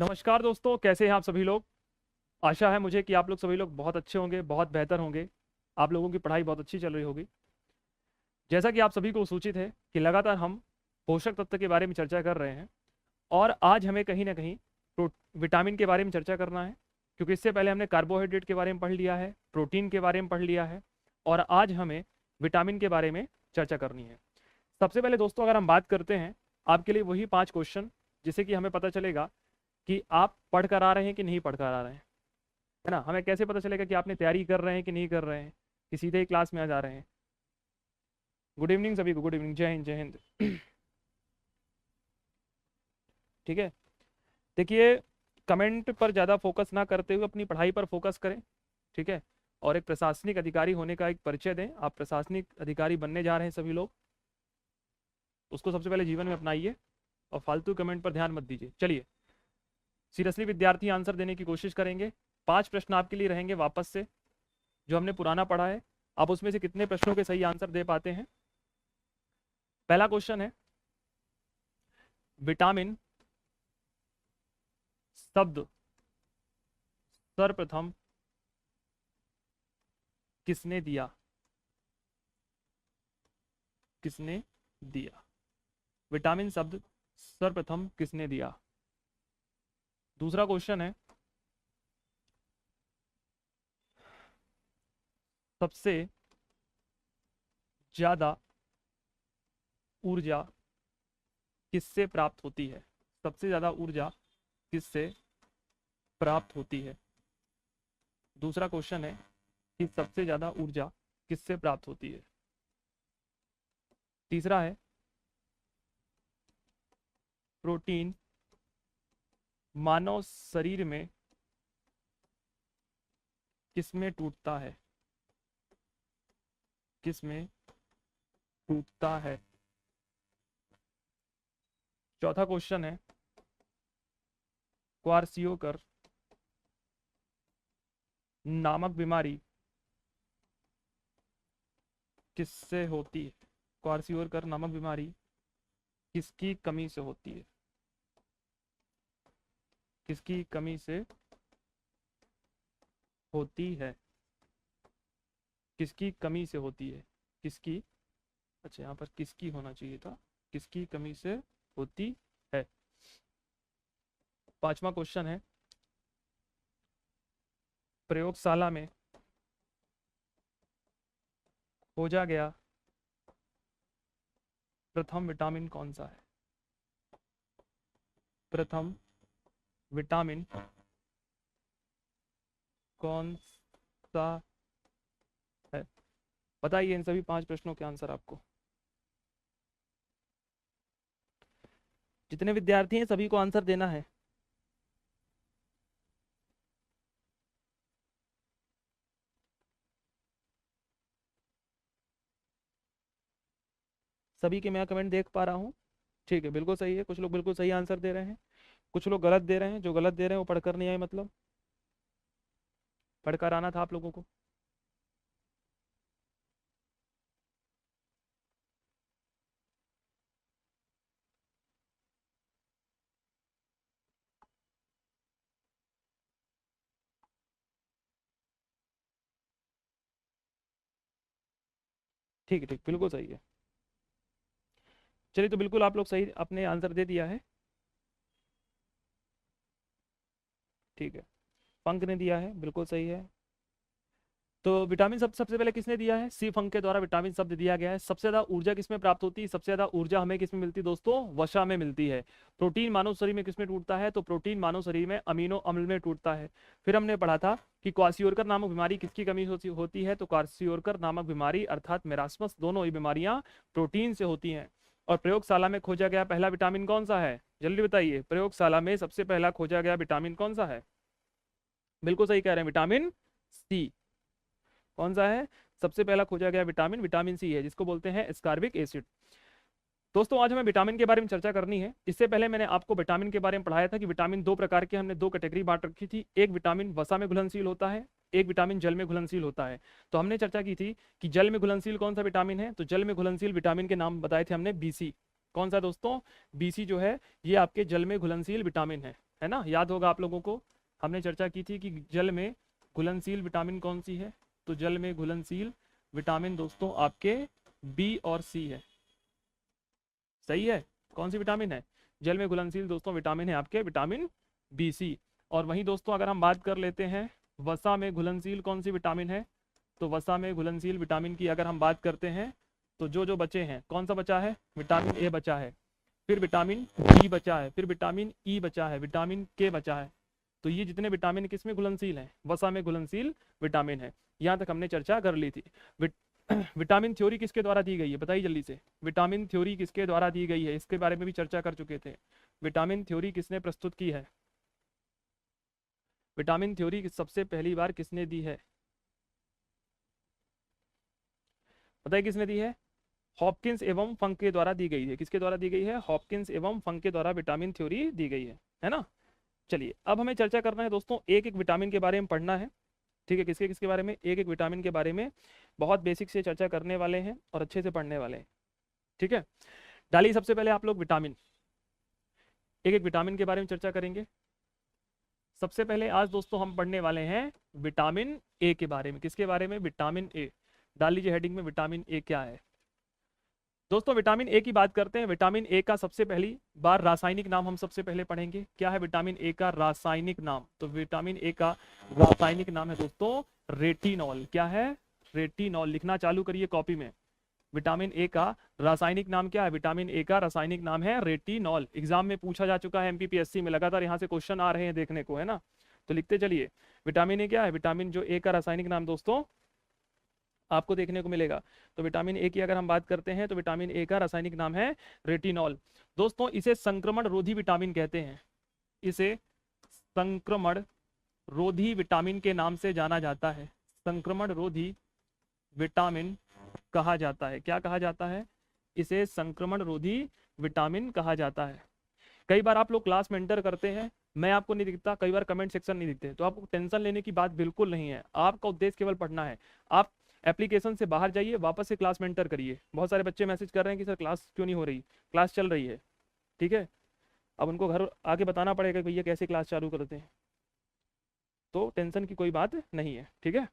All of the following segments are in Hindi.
नमस्कार दोस्तों, कैसे हैं आप सभी लोग। आशा है मुझे कि आप लोग सभी लोग बहुत अच्छे होंगे, बहुत बेहतर होंगे। आप लोगों की पढ़ाई बहुत अच्छी चल रही होगी। जैसा कि आप सभी को सूचित है कि लगातार हम पोषक तत्व के बारे में चर्चा कर रहे हैं और आज हमें कहीं ना कहीं विटामिन के बारे में चर्चा करना है, क्योंकि इससे पहले हमने कार्बोहाइड्रेट के बारे में पढ़ लिया है, प्रोटीन के बारे में पढ़ लिया है और आज हमें विटामिन के बारे में चर्चा करनी है। सबसे पहले दोस्तों, अगर हम बात करते हैं आपके लिए वही 5 क्वेश्चन, जिससे कि हमें पता चलेगा कि आप पढ़ कर आ रहे हैं कि नहीं पढ़ कर आ रहे हैं, है ना। हमें कैसे पता चलेगा कि आपने तैयारी कर रहे हैं कि नहीं कर रहे हैं, कि सीधे ही क्लास में आ जा रहे हैं। गुड इवनिंग सभी को, गुड इवनिंग, जय हिंद, जय हिंद। ठीक है, देखिए, कमेंट पर ज़्यादा फोकस ना करते हुए अपनी पढ़ाई पर फोकस करें। ठीक है, और एक प्रशासनिक अधिकारी होने का एक परिचय दें। आप प्रशासनिक अधिकारी बनने जा रहे हैं सभी लोग, उसको सबसे पहले जीवन में अपनाइए और फालतू कमेंट पर ध्यान मत दीजिए। चलिए, सीरियसली विद्यार्थी आंसर देने की कोशिश करेंगे। 5 प्रश्न आपके लिए रहेंगे वापस से, जो हमने पुराना पढ़ा है। आप उसमें से कितने प्रश्नों के सही आंसर दे पाते हैं। पहला क्वेश्चन है, विटामिन शब्द सर्वप्रथम किसने दिया? किसने दिया? विटामिन शब्द सर्वप्रथम किसने दिया? दूसरा क्वेश्चन है, सबसे ज्यादा ऊर्जा किससे प्राप्त होती है? सबसे ज्यादा ऊर्जा किससे प्राप्त होती है? दूसरा क्वेश्चन है कि सबसे ज्यादा ऊर्जा किससे प्राप्त होती है? तीसरा है, प्रोटीन मानव शरीर में किसमें टूटता है? किसमें टूटता है? चौथा क्वेश्चन है, क्वारसियोकर नामक बीमारी किससे होती है? क्वारसियोकर नामक बीमारी किसकी कमी से होती है? किसकी कमी से होती है? किसकी कमी से होती है? किसकी, अच्छा यहाँ पर किसकी होना चाहिए था, किसकी कमी से होती है। पांचवा क्वेश्चन है, प्रयोगशाला में खोजा गया प्रथम विटामिन कौन सा है? प्रथम विटामिन कौन सा है? बताइए इन सभी 5 प्रश्नों के आंसर आपको। जितने विद्यार्थी हैं सभी को आंसर देना है। सभी के मैं कमेंट देख पा रहा हूँ। ठीक है, बिल्कुल सही है। कुछ लोग बिल्कुल सही आंसर दे रहे हैं, कुछ लोग गलत दे रहे हैं। जो गलत दे रहे हैं वो पढ़कर नहीं आए, मतलब पढ़कर आना था आप लोगों को। ठीक है, ठीक, बिल्कुल सही है। चलिए, तो बिल्कुल आप लोग सही अपने आंसर दे दिया है। ठीक है, पंक ने दिया है, बिल्कुल सही है। तो विटामिन शब्द सबसे पहले किसने दिया है? सी फंक के द्वारा विटामिन शब्द दिया गया है। सबसे ज्यादा ऊर्जा किसमें प्राप्त होती है? सबसे ज्यादा ऊर्जा हमें किसमें मिलती है दोस्तों? वसा में मिलती है। प्रोटीन मानव शरीर में किसमें टूटता है? तो प्रोटीन मानव शरीर में अमीनो अम्ल में टूटता है। फिर हमने पढ़ा था कि क्वासियोरकर नामक बीमारी किसकी कमी होती है? तो क्वासियोरकर नामक बीमारी अर्थात मेरास्मस, दोनों ही बीमारियां प्रोटीन से होती हैं। और प्रयोगशाला में खोजा गया पहला विटामिन कौन सा है? जल्दी बताइए, प्रयोगशाला में सबसे पहला खोजा गया विटामिन कौन सा है? बिल्कुल सही कह रहे हैं, विटामिन सी। कौन सा है? सबसे पहला खोजा गया विटामिन विटामिन सी है, जिसको बोलते हैं एस्कॉर्बिक एसिड। दोस्तों, आज हमें विटामिन के बारे में चर्चा करनी है। इससे पहले मैंने आपको विटामिन के बारे में पढ़ाया था कि विटामिन 2 प्रकार के, हमने 2 कैटेगरी बांट रखी थी। एक विटामिन वसा में घुलनशील होता है, एक विटामिन जल में घुलनशील होता है। तो हमने चर्चा की थी कि जल में घुलनशील कौन सा विटामिन है। तो जल में घुलनशील विटामिन के नाम बताए थे हमने, बीसी। कौन सा दोस्तों? बीसी जो है ये आपके जल में घुलनशील विटामिन है है ना, याद होगा आप लोगों को, हमने चर्चा की थी कि जल में घुलनशील विटामिन कौन सी है, तो जल में घुलनशील विटामिन दोस्तों आपके बी और सी है। सही है, कौन सी विटामिन है, जल में घुलनशील दोस्तों विटामिन है आपके विटामिन बी सी। और वहीं दोस्तों अगर हम बात कर लेते हैं वसा में घुलनशील कौन सी विटामिन है, तो वसा में घुलनशील विटामिन की अगर हम बात करते हैं तो जो बचे हैं, कौन सा बचा है, विटामिन ए बचा है, फिर विटामिन डी बचा है, फिर विटामिन ई बचा है, विटामिन के बचा है। तो ये जितने विटामिन किस में घुलनशील हैं, वसा में घुलनशील विटामिन है। यहाँ तक हमने चर्चा कर ली थी। विटामिन थ्योरी किसके द्वारा दी गई है, बताइए जल्दी से, विटामिन थ्योरी किसके द्वारा दी गई है, इसके बारे में भी चर्चा कर चुके थे। विटामिन थ्योरी किसने प्रस्तुत की है, विटामिन थ्योरी सबसे पहली बार किसने दी है, बताइए किसने दी है, हॉपकिंस एवं फंक के द्वारा दी गई है। किसके द्वारा दी गई है, हॉपकिंस एवं फंक के द्वारा विटामिन थ्योरी दी गई है ना। चलिए अब हमें चर्चा करना है दोस्तों, एक एक विटामिन के बारे में पढ़ना है। ठीक है, किसके किसके बारे में, एक एक विटामिन के बारे में बहुत बेसिक से चर्चा करने वाले हैं और अच्छे से पढ़ने वाले हैं। ठीक है, डालिए सबसे पहले आप लोग विटामिन, एक एक विटामिन के बारे में चर्चा करेंगे। सबसे पहले आज दोस्तों हम पढ़ने वाले हैं विटामिन ए के बारे में। किसके बारे में, विटामिन ए। डाल लीजिए हेडिंग में विटामिन ए क्या है। दोस्तों विटामिन ए की बात करते हैं। विटामिन ए का सबसे पहली बार रासायनिक नाम हम सबसे पहले पढ़ेंगे। क्या है विटामिन ए का रासायनिक नाम, तो विटामिन ए का रासायनिक नाम है दोस्तों रेटिनॉल। क्या है, रेटिनॉल। लिखना चालू करिए कॉपी में। विटामिन ए का रासायनिक नाम क्या है, विटामिन ए का रासायनिक नाम है रेटिनॉल। एग्जाम में पूछा जा चुका है, एमपीपीएससी में लगातार यहाँ से क्वेश्चन आ रहे हैं देखने को, है ना। तो लिखते चलिए, विटामिन ए क्या है, विटामिन जो ए का रासायनिक नाम दोस्तों आपको देखने को मिलेगा। तो विटामिन ए की अगर हम बात करते हैं तो विटामिन ए का रासायनिक नाम है रेटिनॉल। दोस्तों इसे संक्रमण रोधी विटामिन कहते हैं, इसे संक्रमण रोधी विटामिन के नाम से जाना जाता है। संक्रमण रोधी विटामिन कहा जाता है। क्या कहा जाता है, इसे संक्रमण रोधी विटामिन कहा जाता है। कई बार आप लोग क्लास में एंटर करते हैं, मैं आपको नहीं दिखता, कई बार कमेंट सेक्शन नहीं दिखते, तो आपको टेंशन लेने की बात बिल्कुल नहीं है। आपका उद्देश्य केवल पढ़ना है। आप एप्लीकेशन से बाहर जाइए, वापस से क्लास में एंटर करिए। बहुत सारे बच्चे मैसेज कर रहे हैं कि सर क्लास क्यों नहीं हो रही, क्लास चल रही है। ठीक है, अब उनको घर आके बताना पड़ेगा कि भैया कैसे क्लास चालू करते हैं, तो टेंशन की कोई बात नहीं है। ठीक है,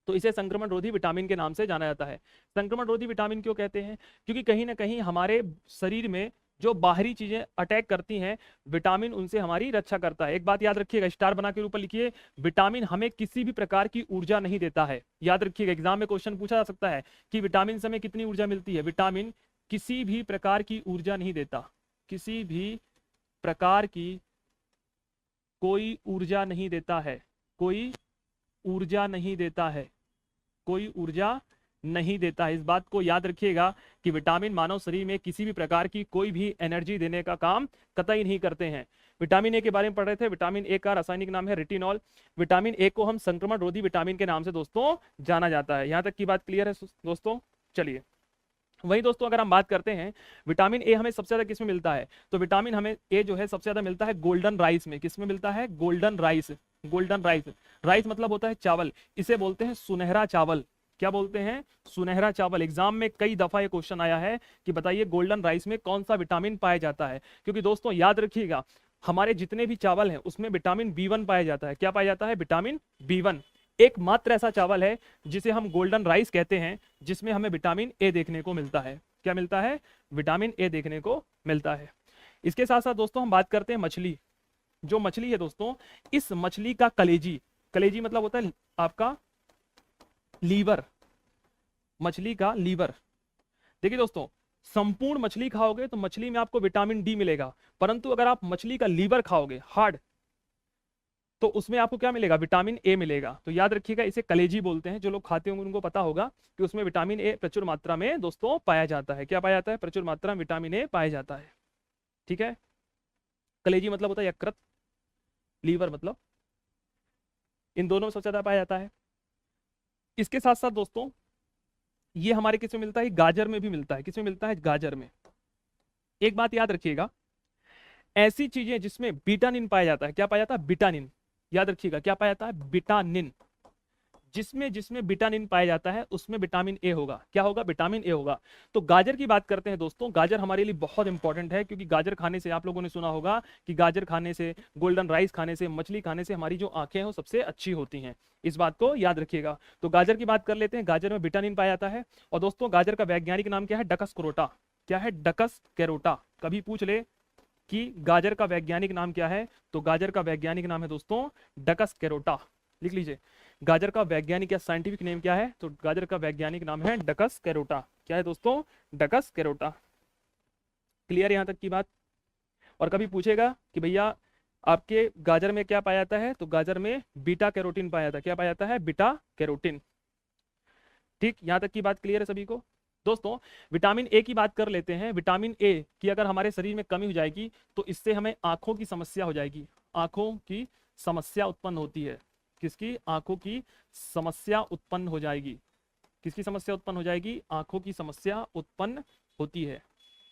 तो इसे संक्रमण रोधी विटामिन के नाम से जाना जाता है। संक्रमण रोधी विटामिन क्यों कहते हैं, क्योंकि कहीं ना कहीं हमारे शरीर में जो बाहरी चीजें अटैक करती हैं, विटामिन उनसे हमारी रक्षा करता है। एक बात याद रखिएगा, स्टार बना के ऊपर लिखिए, विटामिन हमें किसी भी प्रकार की ऊर्जा नहीं देता है। याद रखिएगा, एग्जाम में क्वेश्चन पूछा जा सकता है कि विटामिन से हमें कितनी ऊर्जा मिलती है। विटामिन किसी भी प्रकार की ऊर्जा नहीं देता, किसी भी प्रकार की कोई ऊर्जा नहीं देता है, कोई ऊर्जा नहीं देता है, कोई ऊर्जा नहीं देता है। इस बात को याद रखिएगा कि विटामिन मानव शरीर में किसी भी प्रकार की कोई भी एनर्जी देने का काम कतई नहीं करते हैं। विटामिन ए के बारे में पढ़ रहे थे। विटामिन ए का रासायनिक नाम है रेटिनॉल। विटामिन ए को हम संक्रमण रोधी विटामिन के नाम से दोस्तों जाना जाता है। यहां तक की बात क्लियर है दोस्तों। चलिए वही दोस्तों अगर हम बात करते हैं, विटामिन ए हमें सबसे ज्यादा किस में मिलता है, तो विटामिन हमें ए जो है सबसे ज्यादा मिलता है गोल्डन राइस में। किस में मिलता है, golden rice. Golden rice, rice मतलब होता है चावल, इसे बोलते हैं सुनहरा चावल। क्या बोलते हैं, सुनहरा चावल। एग्जाम में कई दफा ये क्वेश्चन आया है कि बताइए गोल्डन राइस में कौन सा विटामिन पाया जाता है। क्योंकि दोस्तों याद रखिएगा, हमारे जितने भी चावल हैं उसमें विटामिन बी1 पाया जाता है। क्या पाया जाता है, विटामिन बी1। एकमात्र ऐसा चावल है जिसे हम गोल्डन राइस कहते हैं, जिसमें हमें विटामिन ए देखने को मिलता है। क्या मिलता है, विटामिन ए देखने को मिलता है। इसके साथ साथ दोस्तों हम बात करते हैं मछली। जो मछली है दोस्तों, इस मछली का कलेजी, कलेजी मतलब होता है आपका लीवर, मछली का लीवर। देखिए दोस्तों, संपूर्ण मछली खाओगे तो मछली में आपको विटामिन डी मिलेगा, परंतु अगर आप मछली का लीवर खाओगे हार्ड, तो उसमें आपको क्या मिलेगा, विटामिन ए मिलेगा। तो याद रखिएगा, इसे कलेजी बोलते हैं। जो लोग खाते होंगे उनको पता होगा कि उसमें विटामिन ए प्रचुर मात्रा में दोस्तों पाया जाता है। क्या पाया जाता है, प्रचुर मात्रा में विटामिन ए पाया जाता है। ठीक है, कलेजी मतलब होता है यकृत, लीवर मतलब, इन दोनों में सबसे ज्यादा पाया जाता है। इसके साथ साथ दोस्तों ये हमारे किस में मिलता है, गाजर में भी मिलता है। किस में मिलता है, गाजर में। एक बात याद रखिएगा, ऐसी चीजें जिसमें बीटानिन पाया जाता है। क्या पाया जाता है, बीटानिन। याद रखिएगा क्या पाया जाता है, बीटानिन। जिसमें जिसमें विटामिन पाया जाता है उसमें विटामिन ए होगा। क्या होगा? विटामिन ए होगा। तो गाजर की बात करते हैं दोस्तों। गाजर हमारे लिए बहुत इंपॉर्टेंट है, क्योंकि गाजर खाने से, आप लोगों ने सुना होगा कि गाजर खाने से, गोल्डन राइस खाने से, मछली खाने से हमारी जो आंखें हैं वो सबसे अच्छी होती हैं। इस बात को याद रखिएगा। तो गाजर की बात कर लेते हैं। गाजर में विटामिन पाया जाता है। और दोस्तों गाजर का वैज्ञानिक नाम क्या है? डकस कैरोटा। क्या है? डकस कैरोटा। कभी पूछ ले कि गाजर का वैज्ञानिक नाम क्या है, तो गाजर का वैज्ञानिक नाम है दोस्तों डकस कैरोटा। लिख लीजिए, गाजर का वैज्ञानिक या साइंटिफिक नेम क्या है? तो गाजर का वैज्ञानिक नाम है डकस कैरोटा। क्या है दोस्तों? डकस कैरोटा। क्लियर यहां तक की बात? और कभी पूछेगा कि भैया आपके गाजर में क्या पाया जाता है, तो गाजर में बीटा कैरोटीन पाया जाता है। क्या पाया जाता है? Beta carotene. ठीक, यहां तक की बात क्लियर है सभी को? दोस्तों विटामिन ए की बात कर लेते हैं। विटामिन ए की अगर हमारे शरीर में कमी हो जाएगी तो इससे हमें आंखों की समस्या हो जाएगी। आंखों की समस्या उत्पन्न होती है। किसकी? आंखों की समस्या उत्पन्न हो जाएगी। किसकी समस्या उत्पन्न हो जाएगी? आंखों की समस्या उत्पन्न होती है।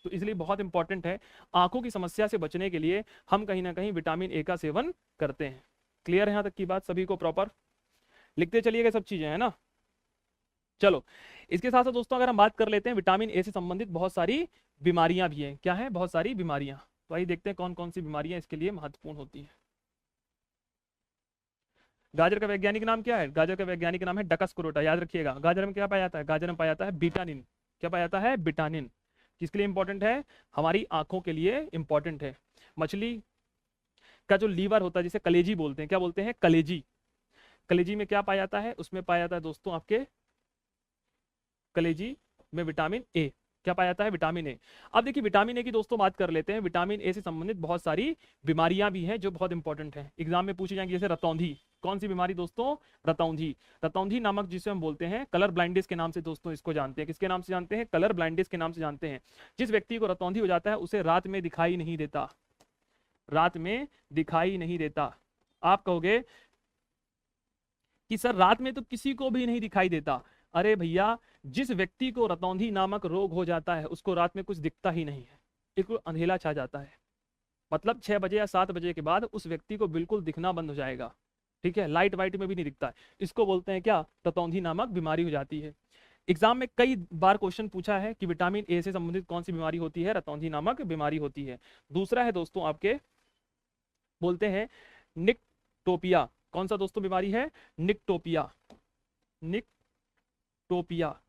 तो इसलिए बहुत इंपॉर्टेंट है, आंखों की समस्या से बचने के लिए हम कहीं ना कहीं विटामिन ए का सेवन करते हैं। क्लियर है यहां तक की बात सभी को? प्रॉपर लिखते चलिएगा सब चीजें, है ना? चलो, इसके साथ साथ दोस्तों अगर हम बात कर लेते हैं, विटामिन ए से संबंधित बहुत सारी बीमारियां भी हैं। क्या है? बहुत सारी बीमारियां। तो आइए देखते हैं कौन कौन सी बीमारियां इसके लिए महत्वपूर्ण होती हैं। गाजर का वैज्ञानिक नाम क्या है? गाजर का वैज्ञानिक नाम है डकस कैरोटा। याद रखिएगा। गाजर में क्या पाया जाता है? गाजर में पाया जाता है विटामिन। क्या पाया जाता है? विटामिन। किसके लिए इंपॉर्टेंट है? हमारी आंखों के लिए इंपॉर्टेंट है। मछली का जो लीवर होता है जिसे कलेजी बोलते हैं, क्या बोलते हैं? कलेजी। कलेजी में क्या पाया जाता है? उसमें पाया जाता है दोस्तों आपके कलेजी में विटामिन ए। क्या पाया जाता है? Vitamin A. अब देखिए विटामिन ए की दोस्तों बात कर लेते हैं। विटामिन ए से संबंधित बहुत सारी बीमारियां भी हैं जो बहुत इंपॉर्टेंट हैं, एग्जाम में पूछी जाएंगी। जैसे रतौंधी। कौन सी बीमारी दोस्तों? रतौंधी। रतौंधी नामक जिसे हम बोलते हैं, कलर ब्लाइंडिस के नाम से दोस्तों इसको जानते हैं। किसके नाम से जानते हैं? कलर ब्लाइंडिस के नाम से जानते हैं। जिस व्यक्ति को रतौंधी हो जाता है उसे रात में दिखाई नहीं देता। रात में दिखाई नहीं देता। आप कहोगे कि सर रात में तो किसी को भी नहीं दिखाई देता। अरे भैया, जिस व्यक्ति को रतौंधी नामक रोग हो जाता है उसको रात में कुछ दिखता ही नहीं है, एक अंधेला छा जाता है। मतलब 6 बजे या 7 बजे के बाद उस व्यक्ति को बिल्कुल दिखना बंद हो जाएगा। ठीक है, लाइट वाइट में भी नहीं दिखता है। इसको बोलते हैं क्या? रतौंधी नामक बीमारी हो जाती है। एग्जाम में कई बार क्वेश्चन पूछा है कि विटामिन ए से संबंधित कौन सी बीमारी होती है? रतौंधी नामक बीमारी होती है। दूसरा है दोस्तों आपके, बोलते हैं निकटोपिया। कौन सा दोस्तों बीमारी है? निकटोपिया। निकटोपिया।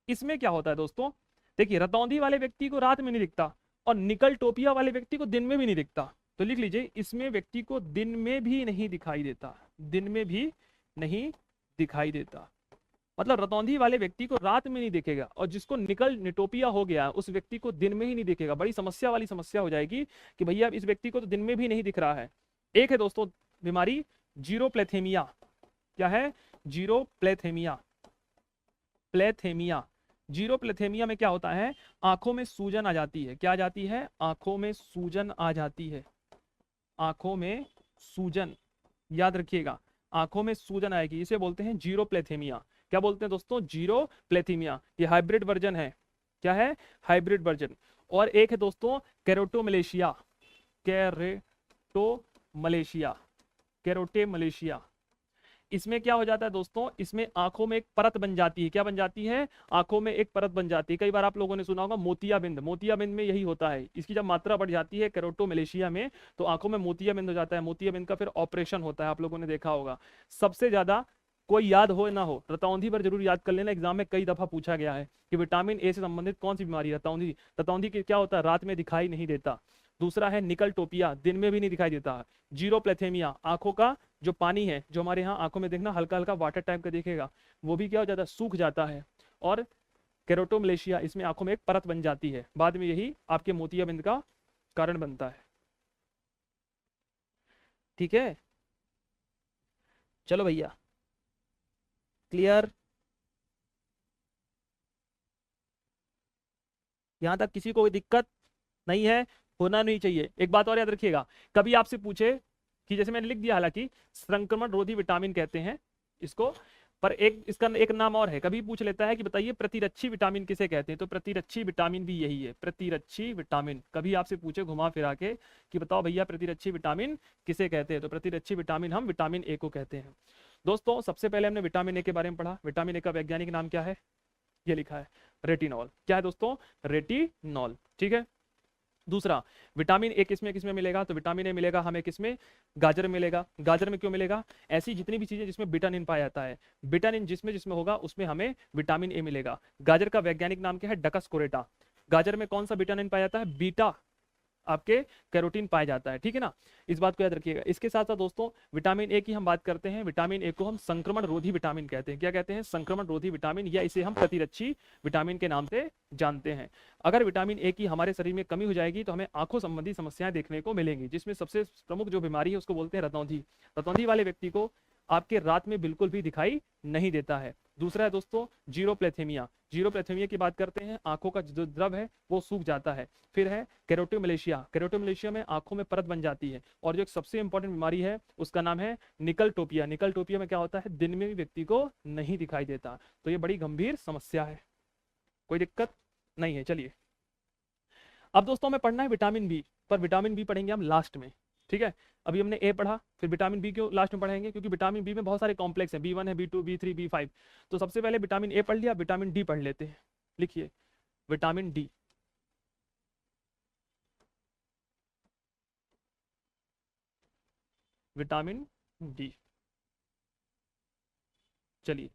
इसमें क्या होता है दोस्तों? देखिए, रतौंधी वाले व्यक्ति को रात में नहीं दिखता और निकल टोपिया वाले व्यक्ति को दिन में भी नहीं दिखता। तो लिख लीजिए, इसमें व्यक्ति को दिन में भी नहीं दिखाई देता। दिन में भी नहीं दिखाई देता। मतलब रतौंधी वाले व्यक्ति को रात में नहीं दिखेगा, और जिसको निकल निटोपिया हो गया उस व्यक्ति को दिन में ही नहीं दिखेगा। बड़ी समस्या वाली समस्या हो जाएगी कि भैया इस व्यक्ति को तो दिन में भी नहीं दिख रहा है। एक है दोस्तों बीमारी जीरोप्लेथेमिया। क्या है? जीरोप्लेथेमिया। प्लेथेमिया। जीरोप्लेथेमिया में क्या होता है? आंखों में सूजन आ जाती है। क्या आ जाती है? आंखों में सूजन आ जाती है। आंखों में सूजन। याद रखिएगा, आंखों में सूजन आएगी, इसे बोलते हैं जीरोप्लेथेमिया। क्या बोलते हैं दोस्तों? जीरोप्लेथेमिया। ये हाइब्रिड वर्जन है। क्या है? Hybrid version. और एक है दोस्तों कैरोटोमलेशिया। कैरोटोमलेशिया। कैरोटेमलेशिया। इसमें क्या हो जाता है दोस्तों? इसमें आंखों में एक परत बन जाती है। क्या बन जाती है? आंखों में एक परत बन जाती है। कई बार आप लोगों ने सुना होगा मोतियाबिंद। मोतियाबिंद में यही होता है। इसकी जब मात्रा बढ़ जाती है कैरोटोमलेशिया में तो आंखों में मोतियाबिंद हो जाता है। मोतियाबिंद का फिर ऑपरेशन होता है, आप लोगों ने देखा होगा। सबसे ज्यादा, कोई याद हो ना हो, रतौंधी पर जरूर याद कर लेना, एग्जाम में कई दफा पूछा गया है कि विटामिन ए से संबंधित कौन सी बीमारी है? रतौंधी। रतौंधी की क्या होता है? रात में दिखाई नहीं देता। दूसरा है निकल टोपिया, दिन में भी नहीं दिखाई देता। जीरोप्लेथेमिया, आंखों का जो पानी है, जो हमारे यहाँ आंखों में देखना हल्का हल्का वाटर टाइप का दिखेगा, वो भी क्या हो जाता है? सूख जाता है। और कैरोटोमलेशिया, इसमें आंखों में एक परत बन जाती है, बाद में यही आपके मोतियाबिंद का कारण बनता है। ठीक है, चलो भैया, क्लियर? यहां तक किसी को कोई दिक्कत नहीं है? होना नहीं चाहिए। एक बात और याद रखिएगा, कभी आपसे पूछे कि, जैसे मैंने लिख दिया हालांकि, संक्रमण रोधी विटामिन कहते हैं इसको, पर एक इसका एक नाम और है, कभी पूछ लेता है कि बताइए प्रतिरक्षी विटामिन किसे कहते हैं, तो प्रतिरक्षी विटामिन भी यही है, प्रतिरक्षी विटामिन। कभी आपसे पूछे घुमा फिरा के कि बताओ भैया प्रतिरक्षी विटामिन किसे कहते हैं, तो प्रतिरक्षी विटामिन हम विटामिन ए को कहते हैं। दोस्तों सबसे पहले हमने विटामिन ए के बारे में पढ़ा। विटामिन ए का वैज्ञानिक नाम क्या है, ये लिखा है रेटिनॉल। क्या है दोस्तों, रेटिनॉल। ठीक है। दूसरा, विटामिन ए किसमें किसमें मिलेगा, तो विटामिन ए मिलेगा हमें किसमें, गाजर मिलेगा। गाजर में क्यों मिलेगा, ऐसी जितनी भी चीजें जिसमें विटामिन पाया जाता है, विटामिन जिसमें जिसमें होगा उसमें हमें विटामिन ए मिलेगा। गाजर का वैज्ञानिक नाम क्या है, डकस कोरेटा। गाजर में कौन सा विटामिन पाया जाता है, बीटा आपके कैरोटीन पाया जाता है। ठीक है ना, इस बात को याद रखिएगा। इसके साथ साथ दोस्तों विटामिन ए की हम बात करते हैं, विटामिन ए को हम संक्रमण रोधी विटामिन कहते हैं। क्या कहते हैं, संक्रमण रोधी विटामिन, या इसे हम प्रतिरक्षी विटामिन के नाम से जानते हैं। अगर विटामिन ए की हमारे शरीर में कमी हो जाएगी तो हमें आंखों संबंधी समस्याएं देखने को मिलेंगी, जिसमें सबसे प्रमुख जो बीमारी है उसको बोलते हैं रतौंधी। रतौंधी वाले व्यक्ति को आपके रात में बिल्कुल भी दिखाई नहीं देता है। दूसरा है दोस्तों जीरोप्लेथेमिया। जीरोप्लेथेमिया की बात करते हैं, आंखों का जो द्रव है वो सूख जाता है। फिर है केरोटोमलेशिया। केरोटोमलेशिया में आंखों में परत बन जाती है। और जो एक सबसे इंपॉर्टेंट बीमारी है उसका नाम है निकलटोपिया। निकलटोपिया में क्या होता है, दिन में भी व्यक्ति को नहीं दिखाई देता। तो ये बड़ी गंभीर समस्या है, कोई दिक्कत नहीं है। चलिए अब दोस्तों हमें पढ़ना है विटामिन बी, पर विटामिन बी पढ़ेंगे हम लास्ट में। ठीक है, अभी हमने ए पढ़ा, फिर विटामिन बी क्यों लास्ट में पढ़ेंगे, क्योंकि विटामिन बी में बहुत सारे कॉम्प्लेक्स हैं, बी1 है, बी2, बी3, बी5। तो सबसे पहले विटामिन ए पढ़ लिया, विटामिन डी पढ़ लेते हैं। लिखिए विटामिन डी। Vitamin D. चलिए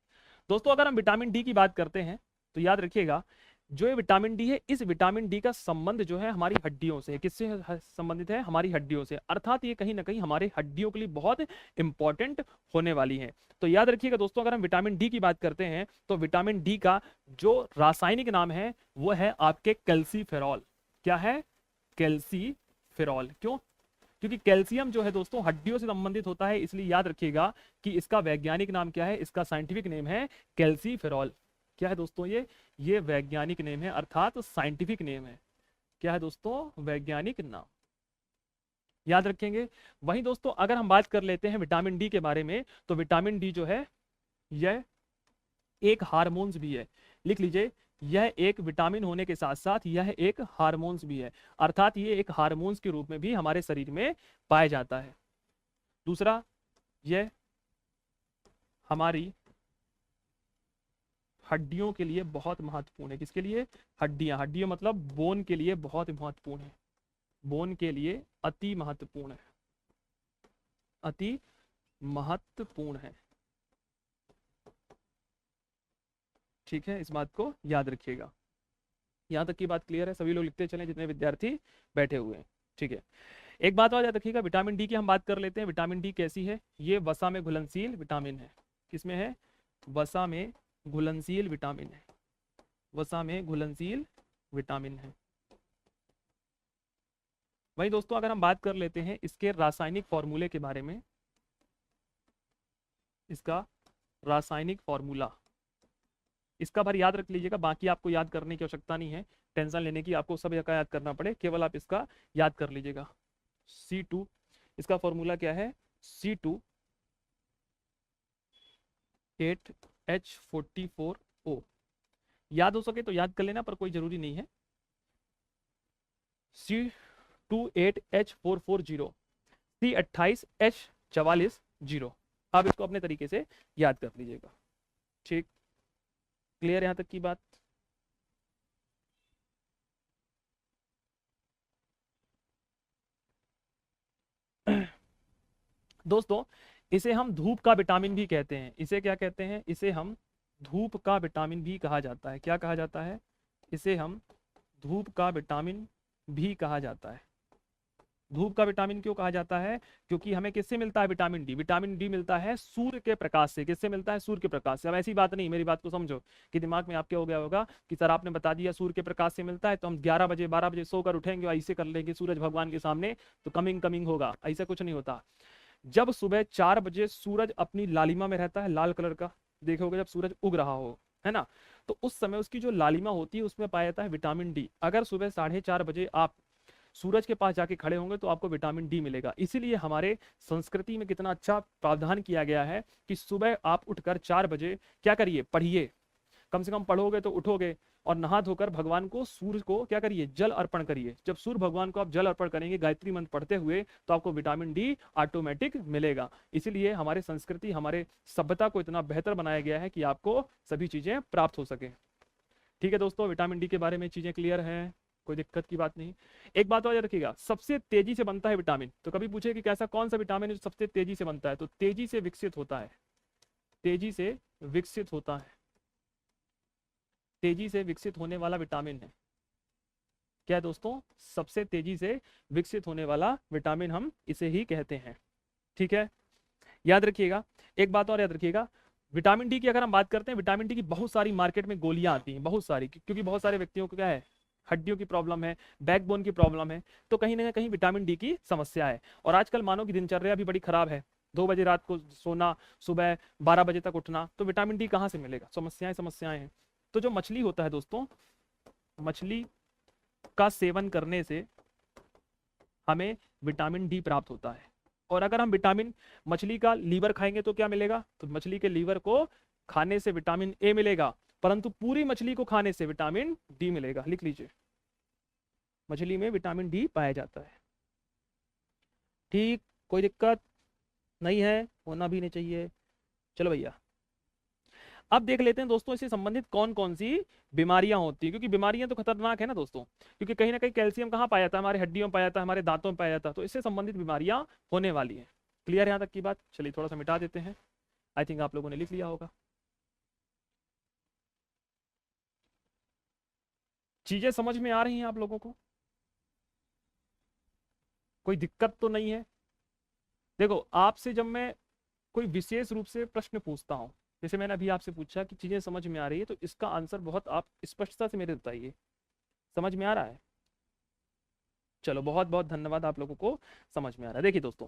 दोस्तों अगर हम विटामिन डी की बात करते हैं तो याद रखिएगा जो ये विटामिन डी है, इस विटामिन डी का संबंध जो है हमारी हड्डियों से, किससे संबंधित है, हमारी हड्डियों से। अर्थात ये कहीं ना कहीं हमारे हड्डियों के लिए बहुत इंपॉर्टेंट होने वाली है। तो याद रखिएगा दोस्तों अगर हम विटामिन डी की बात करते हैं तो विटामिन डी का जो रासायनिक नाम है वो है आपके कैल्सीफेरॉल। क्या है, कैल्सीफेरॉल। क्यों, क्योंकि कैल्शियम जो है दोस्तों हड्डियों से संबंधित होता है, इसलिए याद रखिएगा कि इसका वैज्ञानिक नाम क्या है, इसका साइंटिफिक नेम है कैल्सीफेरॉल। क्या है दोस्तों, ये वैज्ञानिक नेम है, अर्थात साइंटिफिक नेम है। क्या है दोस्तों, वैज्ञानिक नाम, याद रखेंगे। वहीं दोस्तों अगर हम बात कर लेते हैं विटामिन डी के बारे में, तो विटामिन डी जो है यह एक हार्मोन्स भी है। लिख लीजिए, यह एक विटामिन होने के साथ साथ यह एक हार्मोन्स भी है, अर्थात ये एक हार्मोन्स के रूप में भी हमारे शरीर में पाया जाता है। दूसरा, यह हमारी हड्डियों के लिए बहुत महत्वपूर्ण है। किसके लिए, हड्डियां। हड्डियां मतलब बोन के लिए बहुत महत्वपूर्ण है, बोन के लिए अति महत्वपूर्ण है, अति महत्वपूर्ण है। ठीक है, इस बात को याद रखिएगा। यहां तक की बात क्लियर है, सभी लोग लिखते चलें जितने विद्यार्थी बैठे हुए हैं। ठीक है, एक बात और याद रखिएगा, विटामिन डी की हम बात कर लेते हैं। विटामिन डी कैसी है, ये वसा में घुलनशील विटामिन है। किसमें है, वसा में घुलनशील विटामिन है, वसा में घुलनशील विटामिन है। वही दोस्तों अगर हम बात कर लेते हैं इसके रासायनिक फॉर्मूले के बारे में, इसका रासायनिक फॉर्मूला, इसका बार याद रख लीजिएगा, बाकी आपको याद करने की आवश्यकता नहीं है, टेंशन लेने की आपको सब का याद करना पड़े, केवल आप इसका याद कर लीजिएगा। C2, इसका फॉर्मूला क्या है, C2H84O। याद हो सके तो याद कर लेना, पर कोई जरूरी नहीं है। C28H440, C28H44 आप इसको अपने तरीके से याद कर लीजिएगा। ठीक, क्लियर यहां तक की बात। दोस्तों इसे हम धूप का विटामिन भी कहते हैं। इसे क्या कहते हैं, इसे हम धूप का विटामिन भी कहा जाता है। क्या कहा जाता है, इसे हम धूप का विटामिन भी कहा जाता है। धूप का विटामिन क्यों कहा जाता है, क्योंकि हमें किससे मिलता है विटामिन डी, विटामिन डी मिलता है सूर्य के प्रकाश से। किससे मिलता है, सूर्य के प्रकाश से। अब ऐसी बात नहीं, मेरी बात को समझो कि दिमाग में आपके हो गया होगा कि सर आपने बता दिया सूर्य के प्रकाश से मिलता है तो हम 11 बजे 12 बजे सोकर उठेंगे और ऐसे कर लेंगे सूरज भगवान के सामने तो कमिंग होगा। ऐसा कुछ नहीं होता। जब सुबह 4 बजे सूरज अपनी लालिमा में रहता है, लाल कलर का देखोगे जब सूरज उग रहा हो, है ना, तो उस समय उसकी जो लालिमा होती है उसमें पाया जाता है विटामिन डी। अगर सुबह 4:30 बजे आप सूरज के पास जाके खड़े होंगे तो आपको विटामिन डी मिलेगा। इसीलिए हमारे संस्कृति में कितना अच्छा प्रावधान किया गया है कि सुबह आप उठकर 4 बजे क्या करिए, पढ़िए, कम से कम पढ़ोगे तो उठोगे, और नहा धोकर भगवान को, सूर्य को क्या करिए, जल अर्पण करिए। जब सूर्य भगवान को आप जल अर्पण करेंगे गायत्री मंत्र पढ़ते हुए, तो आपको विटामिन डी ऑटोमेटिक मिलेगा। इसीलिए हमारे संस्कृति, हमारे सभ्यता को इतना बेहतर बनाया गया है कि आपको सभी चीजें प्राप्त हो सके। ठीक है दोस्तों, विटामिन डी के बारे में चीजें क्लियर हैं, कोई दिक्कत की बात नहीं। एक बात और याद रखिएगा, सबसे तेजी से बनता है विटामिन। तो कभी पूछे कि कैसा कौन सा विटामिन है जो सबसे तेजी से बनता है, तो तेजी से विकसित होता है, तेजी से विकसित होता है, तेजी से विकसित होने वाला विटामिन है क्या है दोस्तों, सबसे तेजी से विकसित होने वाला विटामिन हम इसे ही कहते हैं। ठीक है, याद रखिएगा। एक बात और याद रखिएगा, विटामिन डी की अगर हम बात करते हैं, विटामिन डी की बहुत सारी मार्केट में गोलियां आती हैं, बहुत सारी, क्योंकि बहुत सारे व्यक्तियों को क्या है, हड्डियों की प्रॉब्लम है, बैकबोन की प्रॉब्लम है, तो कहीं ना कहीं विटामिन डी की समस्या है। और आजकल मानव की दिनचर्या भी बड़ी खराब है, 2 बजे रात को सोना, सुबह 12 बजे तक उठना, तो विटामिन डी कहाँ से मिलेगा, समस्याएं समस्याएं हैं। तो जो मछली होता है दोस्तों, मछली का सेवन करने से हमें विटामिन डी प्राप्त होता है। और अगर हम विटामिन, मछली का लीवर खाएंगे तो क्या मिलेगा, तो मछली के लीवर को खाने से विटामिन ए मिलेगा, परंतु पूरी मछली को खाने से विटामिन डी मिलेगा। लिख लीजिए, मछली में विटामिन डी पाया जाता है। ठीक, कोई दिक्कत नहीं है, होना भी नहीं चाहिए। चलो भैया, अब देख लेते हैं दोस्तों इससे संबंधित कौन कौन सी बीमारियां होती हैं, क्योंकि बीमारियां तो खतरनाक है ना दोस्तों, क्योंकि कहीं ना कहीं कैल्शियम कहाँ पाया जाता है, हमारे हड्डियों में पाया जाता है, हमारे दांतों में पाया जाता है, तो इससे संबंधित बीमारियां होने वाली है। क्लियर है यहाँ तक की बात? चलिए थोड़ा सा मिटा देते हैं, आई थिंक आप लोगों ने लिख लिया होगा। चीजें समझ में आ रही हैं आप लोगों को? कोई दिक्कत तो नहीं है? देखो, आपसे जब मैं कोई विशेष रूप से प्रश्न पूछता हूं, जैसे मैंने अभी आपसे पूछा कि चीजें समझ में आ रही है, तो इसका आंसर बहुत आप स्पष्टता से मेरे बताइए, समझ में आ रहा है? चलो बहुत बहुत धन्यवाद, आप लोगों को समझ में आ रहा है। देखिए दोस्तों,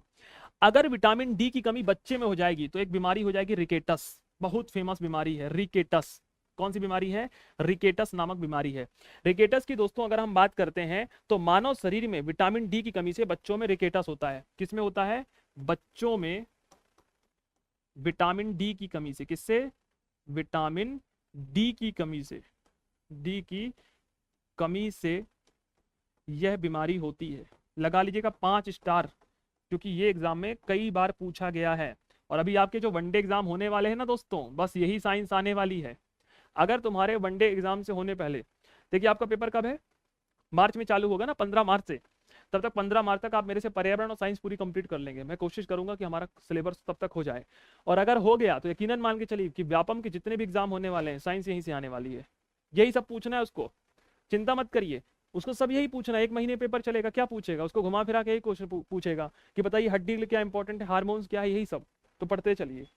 अगर विटामिन डी की कमी बच्चे में हो जाएगी तो एक बीमारी हो जाएगी रिकेटस, बहुत फेमस बीमारी है रिकेटस। कौन सी बीमारी है? रिकेटस नामक बीमारी है। रिकेटस की दोस्तों अगर हम बात करते हैं तो मानव शरीर में विटामिन डी की कमी से बच्चों में रिकेटस होता है। किसमें होता है? बच्चों में विटामिन डी की कमी से। किससे? विटामिन डी की कमी से, डी की कमी से यह बीमारी होती है। लगा लीजिएगा 5 स्टार, क्योंकि ये एग्जाम में कई बार पूछा गया है। और अभी आपके जो वनडे एग्जाम होने वाले हैं ना दोस्तों, बस यही साइंस आने वाली है। अगर तुम्हारे वनडे एग्जाम से होने पहले, देखिए आपका पेपर कब है, मार्च में चालू होगा ना, 15 मार्च से, तब तक 15 मार्च तक आप मेरे से पर्यावरण और साइंस पूरी कंप्लीट कर लेंगे। मैं कोशिश करूंगा कि हमारा सिलेबस तब तक हो जाए, और अगर हो गया तो यकीनन मान के चलिए कि व्यापम के जितने भी एग्जाम होने वाले हैं, साइंस यहीं से आने वाली है। यही सब पूछना है उसको, चिंता मत करिए, उसको सब यही पूछना है। 1 महीने पेपर चलेगा, क्या पूछेगा? उसको घुमा फिरा के यही क्वेश्चन पूछेगा कि बताइए हड्डी के लिए क्या इंपॉर्टेंट है, हार्मोन्स क्या है, यही सब तो पढ़ते चलिए।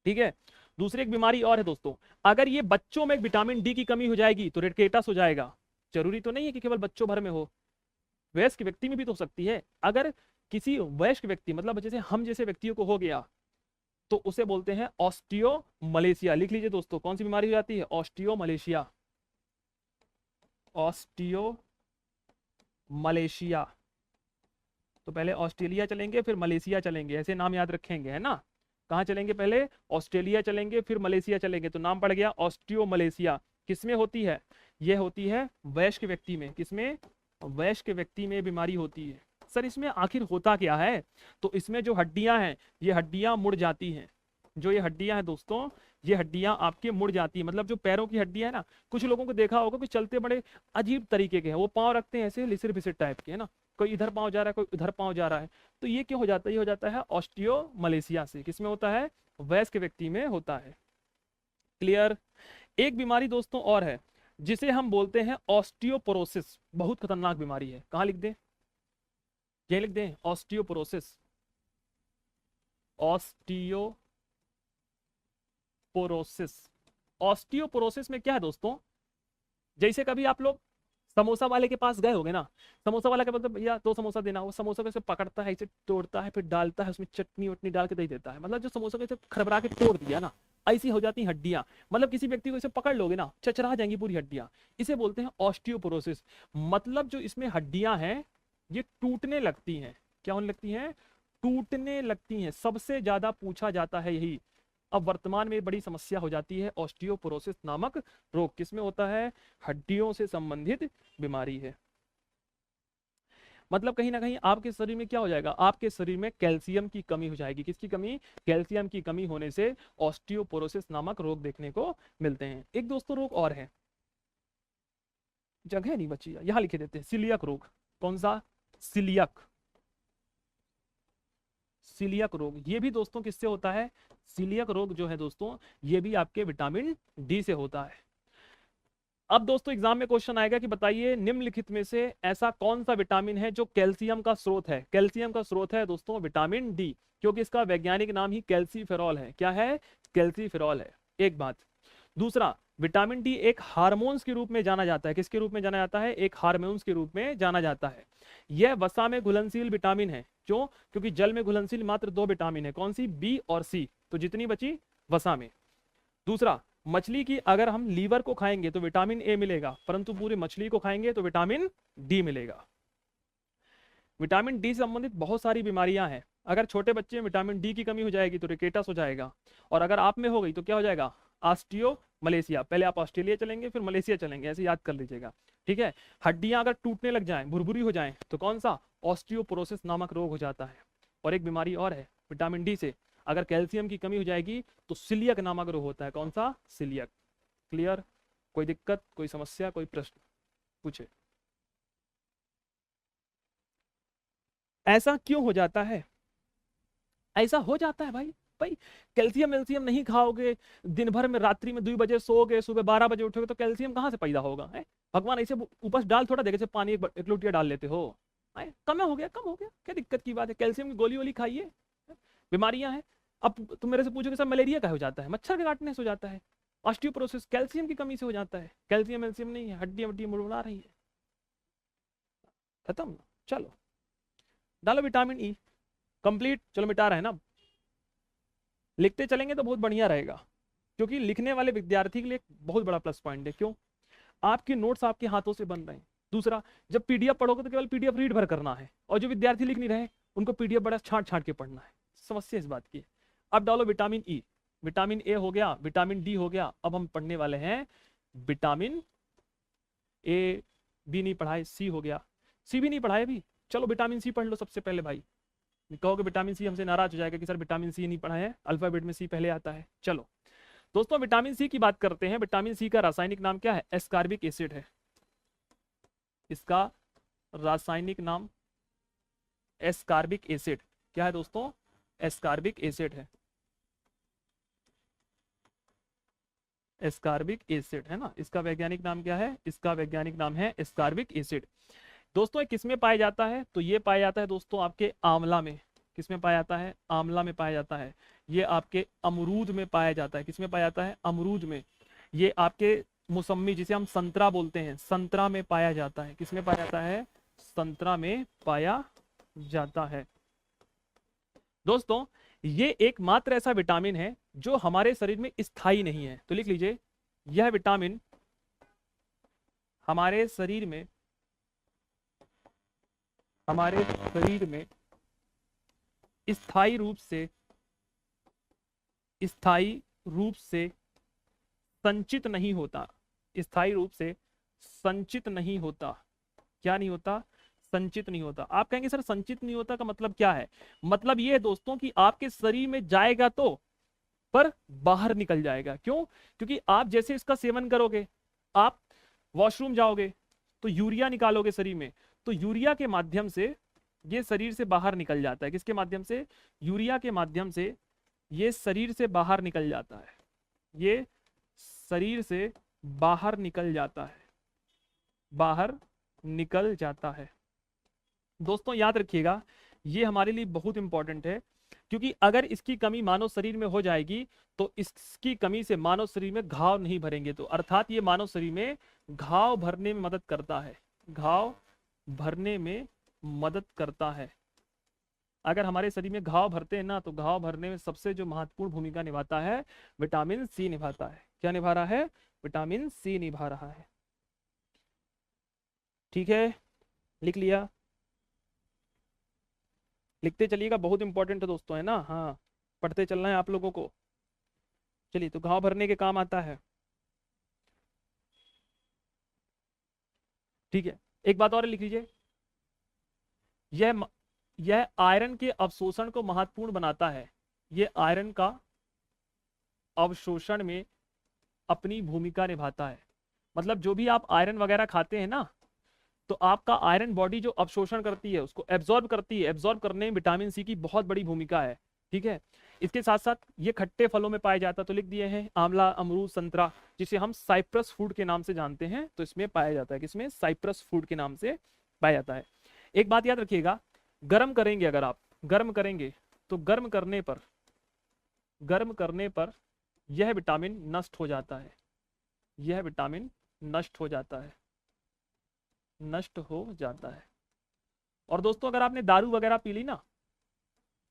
ठीक है, दूसरी एक बीमारी और है दोस्तों, अगर ये बच्चों में विटामिन डी की कमी हो जाएगी तो रिकेटस हो जाएगा। जरूरी तो नहीं है कि केवल बच्चों भर में हो, वयस्क व्यक्ति में भी तो हो सकती है। अगर किसी वयस्क व्यक्ति, मतलब जैसे हम जैसे व्यक्तियों को हो गया, तो उसे बोलते हैं ऑस्टियोमलेशिया। लिख लीजिए दोस्तों, कौन सी बीमारी हो जाती है? Osteomalacia, osteomalacia. तो पहले ऑस्ट्रेलिया चलेंगे, फिर मलेशिया चलेंगे, ऐसे नाम याद रखेंगे, है ना? कहाँ चलेंगे? पहले ऑस्ट्रेलिया चलेंगे, फिर मलेशिया चलेंगे, तो नाम पड़ गया ऑस्टियोमलेशिया। किसमें होती है? यह होती है वयस्क व्यक्ति में। किसमें? वयस्क व्यक्ति में बीमारी होती है। सर इसमें आखिर होता क्या है? तो इसमें जो हड्डियां हैं, ये हड्डियां मुड़ जाती हैं। जो ये हड्डियां हैं दोस्तों, ये हड्डियां आपके मुड़ जाती है। मतलब जो पैरों की हड्डियां है ना, कुछ लोगों को देखा होगा कि चलते बड़े अजीब तरीके के हैं, वो पाँव रखते हैं ऐसे लिसिर बिसिर टाइप के, है ना, कोई इधर पाँव जा रहा है, कोई उधर पाँव जा रहा है। तो ये क्यों हो जाता है? ये हो जाता है ऑस्टियोमलेशिया से। किसमें होता है? वयस्क व्यक्ति में होता है। क्लियर? एक बीमारी दोस्तों और है जिसे हम बोलते हैं ऑस्टियोपोरोसिस। बहुत खतरनाक बीमारी है। कहाँ लिख दें? ये लिख दें, ऑस्टियोपोरोसिस। ऑस्टियोपोरोसिस। ऑस्टियोपोरोसिस में क्या है दोस्तों, जैसे कभी आप लोग समोसा वाले के पास गए होगे ना, समोसा वाला क्या बोलता है, भैया 2 समोसा देना, वो समोसा को ऐसे पकड़ता है, इसे तोड़ता है, फिर डालता है उसमें चटनी वटनी डाल के दे देता है। मतलब जो समोसा को ऐसे खरबरा के तोड़ दिया ना, ऐसी हो जाती हड्डियां, मतलब किसी व्यक्ति को इसे पकड़ लोगे ना, चचरा जाएंगी पूरी हड्डियां। इसे बोलते हैं ऑस्टियोपोरोसिस। मतलब जो इसमें हड्डियां हैं ये टूटने लगती हैं। क्या होने लगती हैं? टूटने लगती हैं। सबसे ज्यादा पूछा जाता है यही। अब वर्तमान में बड़ी समस्या हो जाती है ऑस्टियोपोरोसिस नामक रोग। किसमें होता है? हड्डियों से संबंधित बीमारी है। मतलब कहीं ना कहीं आपके शरीर में क्या हो जाएगा? आपके शरीर में कैल्शियम की कमी हो जाएगी। किसकी कमी? कैल्शियम की कमी होने से ऑस्टियोपोरोसिस नामक रोग देखने को मिलते हैं। एक दोस्तों रोग और है, जगह नहीं बची, यहां लिखे देते हैं, सिलियक रोग। कौन सा? सिलियक। सिलियक रोग ये भी दोस्तों किससे होता है? सिलियक रोग जो है दोस्तों ये भी आपके विटामिन डी से होता है। अब दोस्तों एग्जाम में क्वेश्चन आएगा कि बताइए निम्नलिखित में से ऐसा कौन सा विटामिन है जो कैल्शियम का स्रोत है? कैल्शियम का स्रोत है दोस्तों विटामिन डी, क्योंकि इसका वैज्ञानिक नाम ही कैल्सीफेरॉल है। क्या है? कैल्सीफेरॉल है। एक बात। दूसरा, विटामिन डी एक हार्मोन्स के रूप में जाना जाता है। किसके रूप में जाना जाता है? एक हार्मोन्स के रूप में जाना जाता है। यह वसा में घुलनशील विटामिन है। क्यों? क्योंकि जल में घुलनशील मात्र 2 विटामिन है। कौन सी? बी और सी। तो जितनी बची वसा में। दूसरा, मछली की अगर हम लीवर को खाएंगे तो विटामिन ए मिलेगा, परंतु पूरी मछली को खाएंगे तो विटामिन डी मिलेगा। विटामिन डी से संबंधित बहुत सारी बीमारियां हैं। अगर छोटे बच्चे में विटामिन डी की कमी हो जाएगी तो रिकेटस हो जाएगा, और अगर आप में हो गई तो क्या हो जाएगा? Osteo Malaysia. पहले आप ऑस्ट्रेलिया चलेंगे फिर मलेशिया चलेंगे, ऐसे याद कर लीजिएगा। ठीक है। हड्डियां अगर टूटने लग जाएं, भुरभुरी हो जाएं, तो कौन सा? ऑस्टियोपोरोसिस नामक रोग हो जाता है। और एक बीमारी और है विटामिन डी से, अगर कैल्शियम की कमी हो जाएगी तो सिलियक नामक रोग होता है। कौन सा? सिलियक। क्लियर? कोई दिक्कत, कोई समस्या, कोई प्रश्न पूछे? ऐसा क्यों हो जाता है? ऐसा हो जाता है भाई। भाई कैल्शियम वेल्शियम नहीं खाओगे, दिन भर में रात्रि में 2 बजे सोओगे, सुबह 12 बजे उठोगे, तो कैल्शियम कहाँ से पैदा होगा? है भगवान ऐसे ऊपर डाल थोड़ा देगा, जैसे पानी एक लोटिया डाल लेते हो। है कम हो गया, कम हो गया, क्या दिक्कत की बात है? कैल्शियम की गोली वोली खाइए। बीमारियां हैं। अब तुम मेरे से पूछोगे सर मलेरिया का हो जाता है? मच्छर के काटने से हो जाता है। ऑस्टियोपोरोसिस कैल्शियम की कमी से हो जाता है। कैल्शियम वेल्शियम नहीं है, हड्डी वड्डी मुड़मुड़ा रही है। खत्म। चलो डालो विटामिन ई। कंप्लीट। चलो मिटा रहे हैं ना, लिखते चलेंगे तो बहुत बढ़िया रहेगा, क्योंकि लिखने वाले विद्यार्थी के लिए एक बहुत बड़ा प्लस पॉइंट है। क्यों? आपके नोट्स आपके हाथों से बन रहे हैं। दूसरा, जब पीडीएफ पढ़ोगे तो केवल पीडीएफ रीड भर करना है, और जो विद्यार्थी लिख नहीं रहे उनको पीडीएफ बड़ा छांट छांट के पढ़ना है। समस्या इस बात की है। अब डालो विटामिन ई। विटामिन ए हो गया, विटामिन डी हो गया। अब हम पढ़ने वाले हैं विटामिन ए। बी नहीं पढ़ाए, सी हो गया। सी भी नहीं पढ़ाए अभी, चलो विटामिन सी पढ़ लो सबसे पहले। भाई कहोगे विटामिन सी, हमसे नाराज हो जाएगा कि सर विटामिन सी नहीं पढ़ा है, अल्फाबेट में सी पहले आता है। चलो दोस्तों विटामिन सी की बात करते हैं। विटामिन सी का रासायनिक नाम क्या है? एस्कॉर्बिक एसिड है। इसका रासायनिक नाम एस्कॉर्बिक एसिड। क्या है दोस्तों? एस्कॉर्बिक एसिड है। एस्कॉर्बिक एसिड है ना, इसका वैज्ञानिक नाम क्या है? इसका वैज्ञानिक नाम है एस्कॉर्बिक एसिड। दोस्तों किस में पाया जाता है? तो ये पाया जाता है दोस्तों आपके आंवला में। किस में पाया जाता है? आंवला में पाया जाता है। ये आपके अमरूद में पाया जाता है। किस में पाया जाता है? अमरूद में। ये आपके मौसमी, जिसे हम संतरा बोलते हैं, संतरा में पाया जाता है। किस में पाया जाता है? संतरा में पाया जाता है। दोस्तों ये एकमात्र ऐसा विटामिन है जो हमारे शरीर में स्थायी नहीं है। तो लिख लीजिए, यह विटामिन हमारे शरीर में स्थायी रूप से संचित नहीं होता। स्थायी रूप से संचित नहीं होता। क्या नहीं होता? संचित नहीं होता। आप कहेंगे सर संचित नहीं होता का मतलब क्या है? मतलब ये है दोस्तों कि आपके शरीर में जाएगा तो, पर बाहर निकल जाएगा। क्यों? क्योंकि आप जैसे इसका सेवन करोगे, आप वॉशरूम जाओगे तो यूरिया निकालोगे शरीर में, तो यूरिया के माध्यम से ये शरीर से बाहर निकल जाता है। किसके माध्यम से? यूरिया के माध्यम से ये शरीर से बाहर निकल जाता है। ये शरीर से बाहर निकल जाता है, बाहर निकल जाता है। दोस्तों याद रखिएगा, ये हमारे लिए बहुत इंपॉर्टेंट है, क्योंकि अगर इसकी कमी मानव शरीर में हो जाएगी तो इसकी कमी से मानव शरीर में घाव नहीं भरेंगे। तो अर्थात ये मानव शरीर में घाव भरने में मदद करता है। घाव भरने में मदद करता है। अगर हमारे शरीर में घाव भरते हैं ना, तो घाव भरने में सबसे जो महत्वपूर्ण भूमिका निभाता है, विटामिन सी निभाता है। क्या निभा रहा है? विटामिन सी निभा रहा है। ठीक है, लिख लिया? लिखते चलिएगा, बहुत इंपॉर्टेंट है दोस्तों, है ना? हाँ, पढ़ते चलना है आप लोगों को। चलिए, तो घाव भरने के काम आता है। ठीक है, एक बात और लिख लीजिए, यह म- यह आयरन के अवशोषण को महत्वपूर्ण बनाता है। यह आयरन का अवशोषण में अपनी भूमिका निभाता है। मतलब जो भी आप आयरन वगैरह खाते हैं ना, तो आपका आयरन बॉडी जो अवशोषण करती है, उसको एब्जॉर्ब करती है। एब्जॉर्ब करने में विटामिन सी की बहुत बड़ी भूमिका है। ठीक है, इसके साथ साथ ये खट्टे फलों में पाया जाता है, तो लिख दिए हैं आंवला, अमरूद, संतरा, जिसे हम साइप्रस फूड के नाम से जानते हैं, तो इसमें पाया जाता है। किसमें? साइप्रस फूड के नाम से पाया जाता है। एक बात याद रखिएगा, गर्म करेंगे, अगर आप गर्म करेंगे तो गर्म करने पर यह विटामिन नष्ट हो जाता है। यह विटामिन नष्ट हो जाता है, नष्ट हो जाता है। और दोस्तों, अगर आपने दारू वगैरह पी ली ना,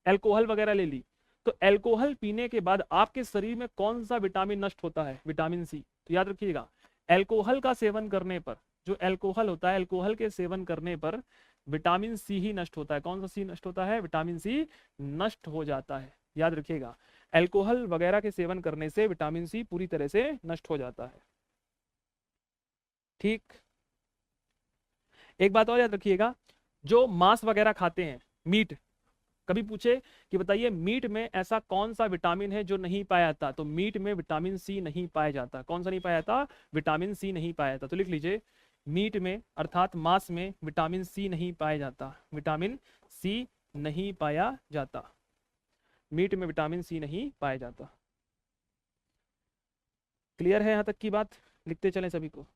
अल्कोहल वगैरह ले ली, तो अल्कोहल पीने के बाद आपके शरीर में कौन सा विटामिन नष्ट होता है? Vitamin C. तो याद रखिएगा, अल्कोहल का सेवन करने पर, जो अल्कोहल होता है, अल्कोहल के सेवन करने पर विटामिन सी ही नष्ट होता है। कौन सा सी नष्ट होता है? विटामिन सी नष्ट हो जाता है। याद रखिएगा, अल्कोहल वगैरह के सेवन करने से विटामिन सी पूरी तरह से नष्ट हो जाता है। ठीक, एक बात और याद रखिएगा, जो मांस वगैरह खाते हैं, मीट, कभी पूछे कि बताइए मीट में ऐसा कौन सा विटामिन है जो नहीं पाया जाता, तो मीट में विटामिन सी नहीं पाया जाता। कौन सा नहीं पाया जाता? विटामिन सी नहीं पाया जाता। तो लिख लीजिए, मीट में अर्थात मांस में विटामिन सी नहीं पाया जाता। विटामिन सी नहीं पाया जाता, मीट में विटामिन सी नहीं पाया जाता। क्लियर है यहां तक की बात? लिखते चलें सभी को।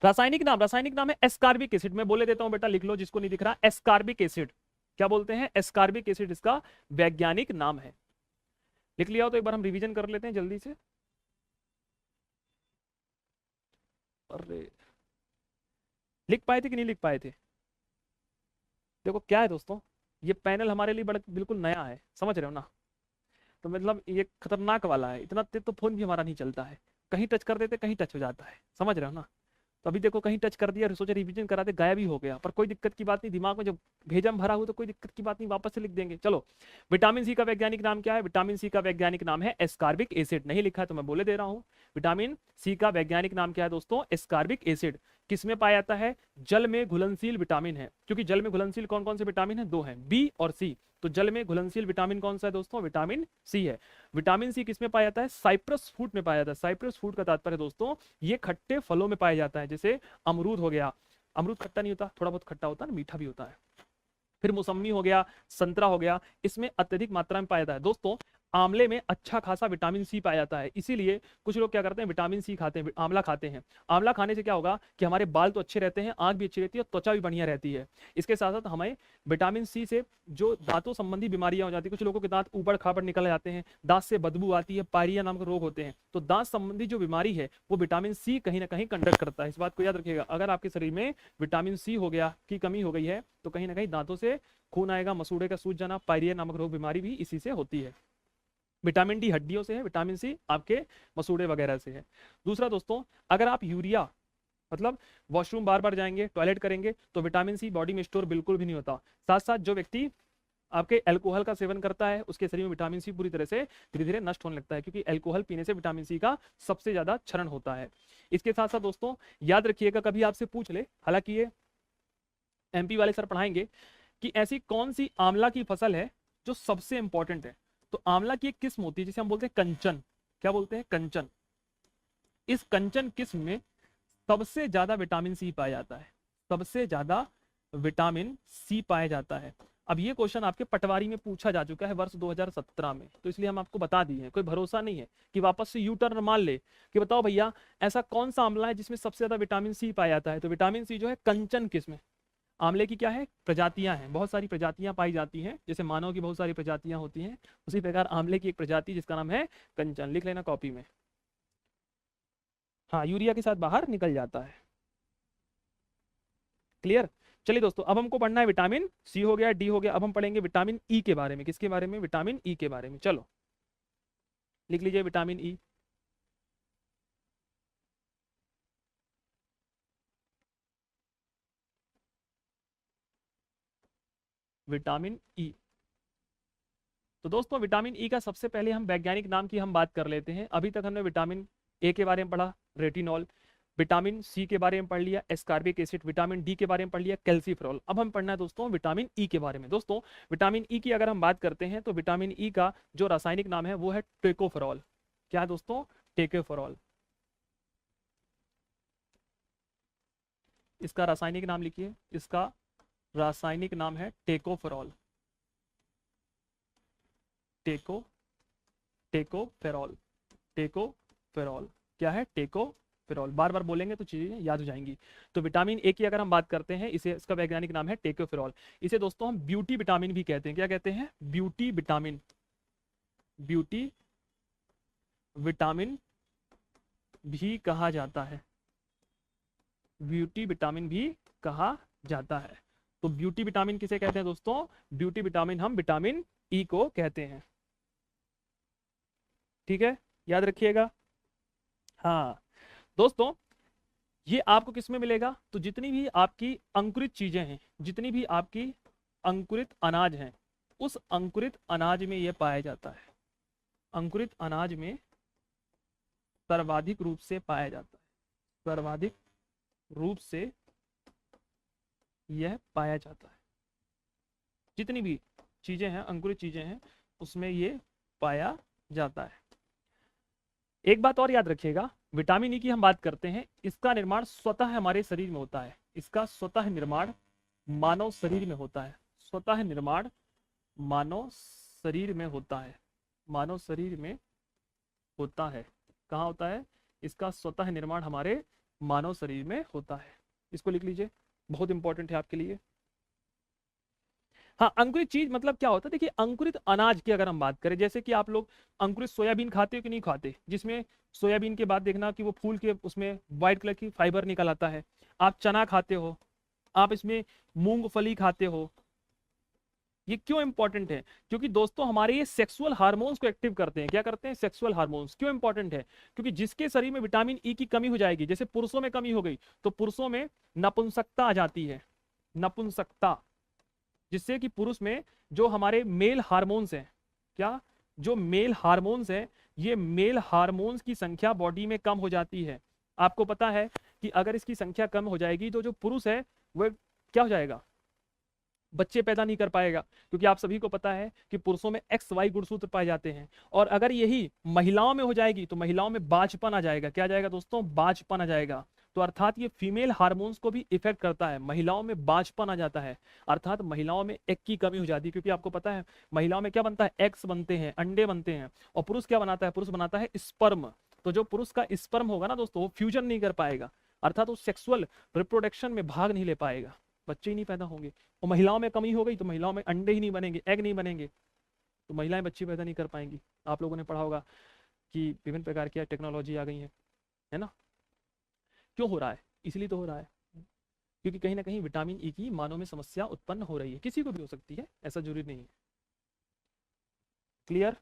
रासायनिक नाम है एस्कार्बिक एसिड। मैं बोले देता हूं बेटा, लिख लो जिसको नहीं दिख रहा, एस्कार्बिक एसिड। क्या बोलते हैं? एस्कार्बिक एसिड इसका वैज्ञानिक नाम है। लिख लिया हो तो एक बार हम रिवीजन कर लेते हैं जल्दी से। अरे, लिख पाए थे कि नहीं लिख पाए थे? देखो क्या है दोस्तों, ये पैनल हमारे लिए बड़ा बिल्कुल नया है, समझ रहे हो ना? तो मतलब ये खतरनाक वाला है, इतना तेज तो फोन भी हमारा नहीं चलता है। कहीं टच कर देते, कहीं टच हो जाता है, समझ रहे हो ना? तो अभी देखो, कहीं टच कर दिया, सोचा रिवीजन कराते, गायब ही हो गया। पर कोई दिक्कत की बात नहीं, दिमाग में जब भेजा में भरा हुआ तो कोई दिक्कत की बात नहीं, वापस से लिख देंगे। चलो, विटामिन सी का वैज्ञानिक नाम क्या है? विटामिन सी का वैज्ञानिक नाम है एस्कार्बिक एसिड। नहीं लिखा है तो मैं बोले दे रहा हूं, विटामिन सी का वैज्ञानिक नाम क्या है दोस्तों? Ascorbic acid. किसमें पाया जाता है? जल में घुलनशील विटामिन है, क्योंकि जल में घुलनशील कौन कौन से विटामिन है? दो हैं, बी और सी। तो जल में घुलनशील विटामिन कौन सा है दोस्तों? विटामिन सी है। विटामिन सी किसमें पाया जाता है? साइप्रस फ्रूट में पाया जाता है। साइप्रस फ्रूट का तात्पर्य दोस्तों, ये खट्टे फलों में पाया जाता है। जैसे अमरूद हो गया, अमरूद खट्टा नहीं होता, थोड़ा बहुत खट्टा होता है, मीठा भी होता है। फिर मौसमी हो गया, संतरा हो गया, इसमें अत्यधिक मात्रा में पाया जाता है। दोस्तों, आंवले में अच्छा खासा विटामिन सी पाया जाता है, इसीलिए कुछ लोग क्या करते हैं, विटामिन सी खाते हैं, आंवला खाते हैं। आंवला खाने से क्या होगा कि हमारे बाल तो अच्छे रहते हैं, आंख भी अच्छी रहती है और त्वचा भी बढ़िया रहती है। इसके साथ साथ हमें विटामिन सी से जो दांतों संबंधी बीमारियां हो जाती है, कुछ लोगों के दांत ऊबड़ खाबड़ निकल जाते हैं, दांत से बदबू आती है, पायरिया नाम के रोग होते हैं, तो दांत संबंधी जो बीमारी है वो विटामिन सी कहीं ना कहीं कंडक्ट करता है। इस बात को याद रखिएगा, अगर आपके शरीर में विटामिन सी हो गया की कमी हो गई है, तो कहीं ना कहीं दांतों से खून आएगा, मसूड़े का सूज जाना, पायरिया नामक रोग बीमारी भी इसी से होती है। विटामिन डी हड्डियों से है, विटामिन सी आपके मसूड़े वगैरह से है। दूसरा दोस्तों, अगर आप यूरिया मतलब वॉशरूम बार बार जाएंगे, टॉयलेट करेंगे, तो विटामिन सी बॉडी में स्टोर बिल्कुल भी नहीं होता। साथ साथ जो व्यक्ति आपके अल्कोहल का सेवन करता है, उसके शरीर में विटामिन सी पूरी तरह से धीरे धीरे नष्ट होने लगता है, क्योंकि अल्कोहल पीने से विटामिन सी का सबसे ज्यादा क्षरण होता है। इसके साथ साथ दोस्तों याद रखिएगा, कभी आपसे पूछ ले, हालांकि ये एमपी वाले सर पढ़ाएंगे, कि ऐसी कौन सी आंवला की फसल है जो सबसे इंपॉर्टेंट है। तो आंवला की एक किस्म होती है जिसे हम बोलते हैं कंचन। क्या बोलते हैं? कंचन। इस कंचन किस्म में सबसे ज्यादा विटामिन सी पाया जाता है, सबसे ज्यादा विटामिन सी पाया जाता है। अब ये क्वेश्चन आपके पटवारी में पूछा जा चुका है वर्ष 2017 में, तो इसलिए हम आपको बता दिए हैं। कोई भरोसा नहीं है कि वापस से यू टर्न मान ले कि बताओ भैया ऐसा कौन सा आंवला है जिसमें सबसे ज्यादा विटामिन सी पाया जाता है। तो विटामिन सी जो है कंचन किस्म है। आंवले की क्या है? प्रजातियां हैं, बहुत सारी प्रजातियां पाई जाती हैं, जैसे मानव की बहुत सारी प्रजातियां होती हैं, उसी प्रकार आंवले की एक प्रजाति जिसका नाम है कंचन। लिख लेना कॉपी में। हाँ, यूरिया के साथ बाहर निकल जाता है। क्लियर। चलिए दोस्तों, अब हमको पढ़ना है विटामिन सी हो गया, डी हो गया, अब हम पढ़ेंगे विटामिन ई के बारे में। किसके बारे में? विटामिन ई के बारे में। चलो लिख लीजिए विटामिन ई। Vitamin E. तो दोस्तों विटामिन ई का सबसे पहले हम वैज्ञानिक नाम की हम बात कर लेते हैं। अभी तक हमने विटामिन ए के बारे में पढ़ा, रेटिनॉल। विटामिन सी के बारे में पढ़ लिया, एस्कॉर्बिक एसिड। विटामिन डी के बारे में पढ़ लिया, कैल्सीफेरॉल। अब हम पढ़ना है दोस्तों विटामिन ई के बारे में। दोस्तों विटामिन ई की अगर हम बात करते हैं तो विटामिन ई का जो रासायनिक नाम है वो है टेकोफेरॉल। क्या है दोस्तों? टेकोफेरॉल। इसका रासायनिक नाम लिखिए, इसका रासायनिक नाम है टेकोफेरॉल। टेको टेकोफेरॉल। टेकोफेरॉल क्या है? टेकोफेरॉल। बार बार बोलेंगे तो चीजें याद हो जाएंगी। तो विटामिन ए की अगर हम बात करते हैं, इसे इसका वैज्ञानिक नाम है टेकोफेरॉल। इसे दोस्तों हम ब्यूटी विटामिन भी कहते हैं। क्या कहते हैं? Beauty vitamin. ब्यूटी विटामिन भी कहा जाता है। ब्यूटी विटामिन भी कहा जाता है। तो ब्यूटी विटामिन किसे कहते हैं दोस्तों? ब्यूटी विटामिन हम विटामिन ई को कहते हैं। ठीक है, याद रखिएगा। हाँ दोस्तों, ये आपको किस में मिलेगा? तो जितनी भी आपकी अंकुरित चीजें हैं, जितनी भी आपकी अंकुरित अनाज हैं, उस अंकुरित अनाज में यह पाया जाता है। अंकुरित अनाज में सर्वाधिक रूप से पाया जाता है। सर्वाधिक रूप से यह पाया जाता है। जितनी भी चीजें हैं, अंकुरित चीजें हैं, उसमें ये पाया जाता है। एक बात और याद रखिएगा, विटामिन ई की हम बात करते हैं, इसका निर्माण स्वतः हमारे शरीर में होता है। इसका स्वतः निर्माण मानव शरीर में होता है। स्वतः निर्माण मानव शरीर में होता है। मानव शरीर में होता है। कहाँ होता है? इसका स्वतः निर्माण हमारे मानव शरीर में होता है। इसको लिख लीजिए, बहुत इंपॉर्टेंट है आपके लिए। हाँ, अंकुरित चीज मतलब क्या होता है? देखिए, अंकुरित अनाज की अगर हम बात करें, जैसे कि आप लोग अंकुरित सोयाबीन खाते हो कि नहीं खाते, जिसमें सोयाबीन के बाद देखना कि वो फूल के उसमें व्हाइट कलर की फाइबर निकल आता है। आप चना खाते हो, आप इसमें मूंगफली खाते हो। ये क्यों इंपॉर्टेंट है? क्योंकि दोस्तों हमारे ये सेक्सुअल हार्मोन्स को एक्टिव करते हैं। क्या करते हैं? Sexual hormones. क्यों इंपॉर्टेंट है? क्योंकि जिसके शरीर में विटामिन ई की कमी हो जाएगी, जैसे पुरुषों में कमी हो गई, तो पुरुषों में नपुंसकता आ जाती है। नपुंसकता, जिससे कि पुरुष में जो हमारे मेल हार्मोन्स हैं, क्या, जो मेल हार्मोन्स हैं, ये मेल हार्मोन्स की संख्या बॉडी में कम हो जाती है। आपको पता है कि अगर इसकी संख्या कम हो जाएगी तो जो पुरुष है वह क्या हो जाएगा? बच्चे पैदा नहीं कर पाएगा। क्योंकि आप सभी को पता है कि पुरुषों में एक्स वाई गुणसूत्र पाए जाते हैं, और अगर यही महिलाओं में हो जाएगी तो महिलाओं में बाझपन आ जाएगा। क्या आ जाएगा दोस्तों? बाझपन आ जाएगा। तो अर्थात ये फीमेल हार्मोन्स को भी इफेक्ट करता है। महिलाओं में बाझपन आ जाता है, अर्थात महिलाओं में एग की कमी हो जाती है। क्योंकि आपको पता है महिलाओं में क्या बनता है? एग्स बनते हैं, अंडे बनते हैं। और पुरुष क्या बनाता है? पुरुष बनाता है स्पर्म। तो जो पुरुष का स्पर्म होगा ना दोस्तों, वो फ्यूजन नहीं कर पाएगा, अर्थात वो सेक्सुअल रिप्रोडक्शन में भाग नहीं ले पाएगा, बच्चे ही नहीं पैदा होंगे। और महिलाओं में कमी हो गई तो महिलाओं में अंडे ही नहीं बनेंगे, एग नहीं बनेंगे, तो महिलाएं बच्चे पैदा नहीं कर पाएंगी। आप लोगों ने पढ़ा होगा कि विभिन्न प्रकार की टेक्नोलॉजी आ गई है ना। क्यों हो रहा है? इसलिए तो हो रहा है क्योंकि कहीं ना कहीं विटामिन ई की मानव में समस्या उत्पन्न हो रही है। किसी को भी हो सकती है, ऐसा जरूरी नहीं है। क्लियर।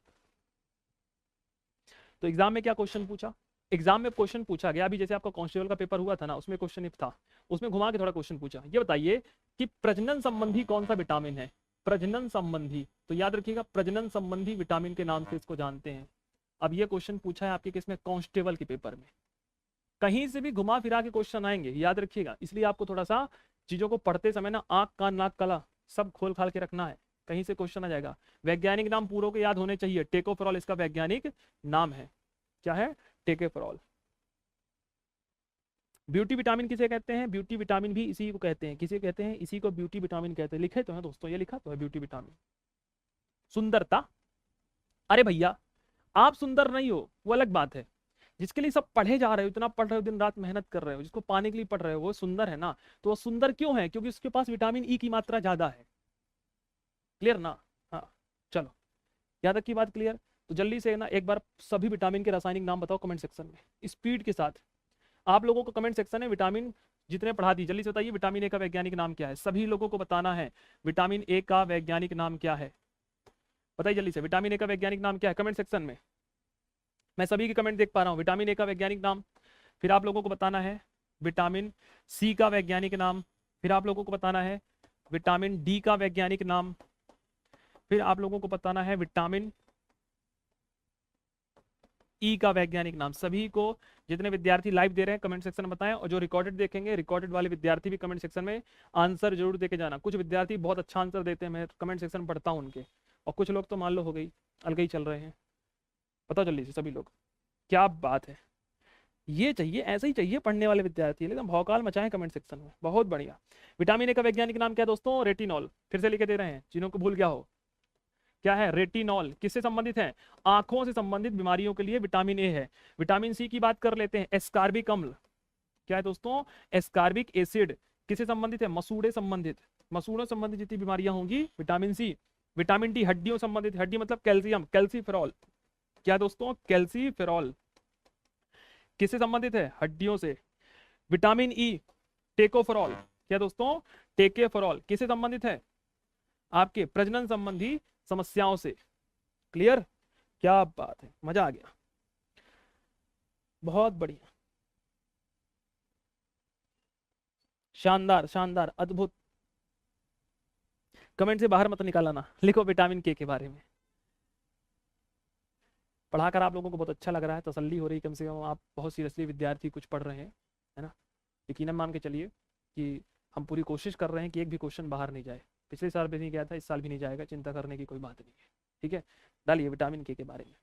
तो एग्जाम में क्या क्वेश्चन पूछा? एग्जाम में क्वेश्चन पूछा गया, अभी जैसे आपका कांस्टेबल का पेपर हुआ था ना, उसमें क्वेश्चन इफ था, उसमें घुमा के थोड़ा क्वेश्चन पूछा। ये बताइए कि प्रजनन संबंधी कौन सा विटामिन है? प्रजनन संबंधी, तो याद रखिएगा प्रजनन संबंधी विटामिन के नाम से इसको जानते हैं। अब ये क्वेश्चन पूछा है आपके किसमें? कांस्टेबल के पेपर में। कहीं से भी घुमा फिरा के क्वेश्चन आएंगे, याद रखिएगा। इसलिए आपको थोड़ा सा चीजों को पढ़ते समय ना आंख कान नाक कला सब खोल खाल के रखना है, कहीं से क्वेश्चन आ जाएगा। वैज्ञानिक नाम पूरों के याद होने चाहिए। टेकोफेरॉल इसका वैज्ञानिक नाम है। क्या है? टेकोफेरॉल। ब्यूटी विटामिन किसे कहते हैं? ब्यूटी विटामिन भी इसी को कहते हैं। किसे कहते हैं? इसी को ब्यूटी विटामिन कहते हैं। लिखे तो है दोस्तों, ये लिखा तो है ब्यूटी विटामिन। सुंदरता, अरे भैया आप सुंदर नहीं हो वो अलग बात है। जिसके लिए सब पढ़े जा रहे हो, इतना पढ़ रहे हो, दिन रात मेहनत कर रहे हो, जिसको पाने के लिए पढ़ रहे हो, वो सुंदर है ना। तो वो सुंदर क्यों है? क्योंकि उसके पास विटामिन ई की मात्रा ज्यादा है। क्लियर ना? हाँ, चलो यहाँ तक की बात क्लियर। तो जल्दी से ना एक बार सभी विटामिन के रासायनिक नाम बताओ कमेंट सेक्शन में, स्पीड के साथ। आप लोगों को कमेंट सेक्शन में विटामिन जितने पढ़ा दी जल्दी से बताइए विटामिन ए का वैज्ञानिक नाम क्या है। सभी लोगों को बताना है विटामिन ए का वैज्ञानिक नाम क्या है। बताइए जल्दी से विटामिन ए का वैज्ञानिक नाम क्या है कमेंट सेक्शन में। मैं सभी के कमेंट देख पा रहा हूँ। विटामिन ए का वैज्ञानिक नाम, फिर आप लोगों को बताना है विटामिन सी का वैज्ञानिक नाम, फिर आप लोगों को बताना है विटामिन डी का वैज्ञानिक नाम, फिर आप लोगों को बताना है विटामिन ई का वैज्ञानिक नाम। सभी को जितने विद्यार्थी लाइव दे रहे हैं कमेंट सेक्शन में बताएं, और जो रिकॉर्डेड देखेंगे रिकॉर्डेड वाले विद्यार्थी भी कमेंट सेक्शन में आंसर जरूर देके जाना। कुछ विद्यार्थी बहुत अच्छा आंसर देते हैं, मैं कमेंट सेक्शन में पढ़ता हूँ उनके, और कुछ लोग तो मान लो हो गई अलग ही चल रहे हैं। बताओ जल्दी से सभी लोग, क्या बात है। ये चाहिए, ऐसे ही चाहिए पढ़ने वाले विद्यार्थी, एकदम भौकाल मचाएं कमेंट सेक्शन में। बहुत बढ़िया। विटामिन ए का वैज्ञानिक नाम क्या है दोस्तों? रेटिनॉल। फिर से लिखे दे रहे हैं जिन्हों को भूल गया हो, क्या है? रेटिनॉल। किससे संबंधित है? आंखों से संबंधित बीमारियों के लिए विटामिन ए है। विटामिन सी की बात कर लेते हैं, एस्कार्बिक अम्ल। क्या है दोस्तों? Ascorbic acid. किससे संबंधित है? मसूड़े संबंधित, मसूड़ों संबंधित जितनी बीमारियां होंगी विटामिन सी। विटामिन डी हड्डियों संबंधित, हड्डी मतलब कैल्शियम, कैल्सीफेरॉल। क्या दोस्तों? कैल्सीफेरॉल। किससे संबंधित है? हड्डियों से। Vitamin E tocopherol. क्या दोस्तों? टेकेफेरॉल। किससे संबंधित है? आपके प्रजनन संबंधी समस्याओं से। क्लियर? क्या बात है, मजा आ गया, बहुत बढ़िया, शानदार शानदार, अद्भुत। कमेंट से बाहर मत निकालना, लिखो विटामिन के बारे में। पढ़ाकर आप लोगों को बहुत अच्छा लग रहा है, तसल्ली हो रही, कम से कम आप बहुत सीरियसली विद्यार्थी कुछ पढ़ रहे हैं, है ना। यकीनन मान के चलिए कि हम पूरी कोशिश कर रहे हैं कि एक भी क्वेश्चन बाहर नहीं जाए। पिछले साल भी नहीं गया था, इस साल भी नहीं जाएगा, चिंता करने की कोई बात नहीं है। ठीक है, डालिए विटामिन के बारे में।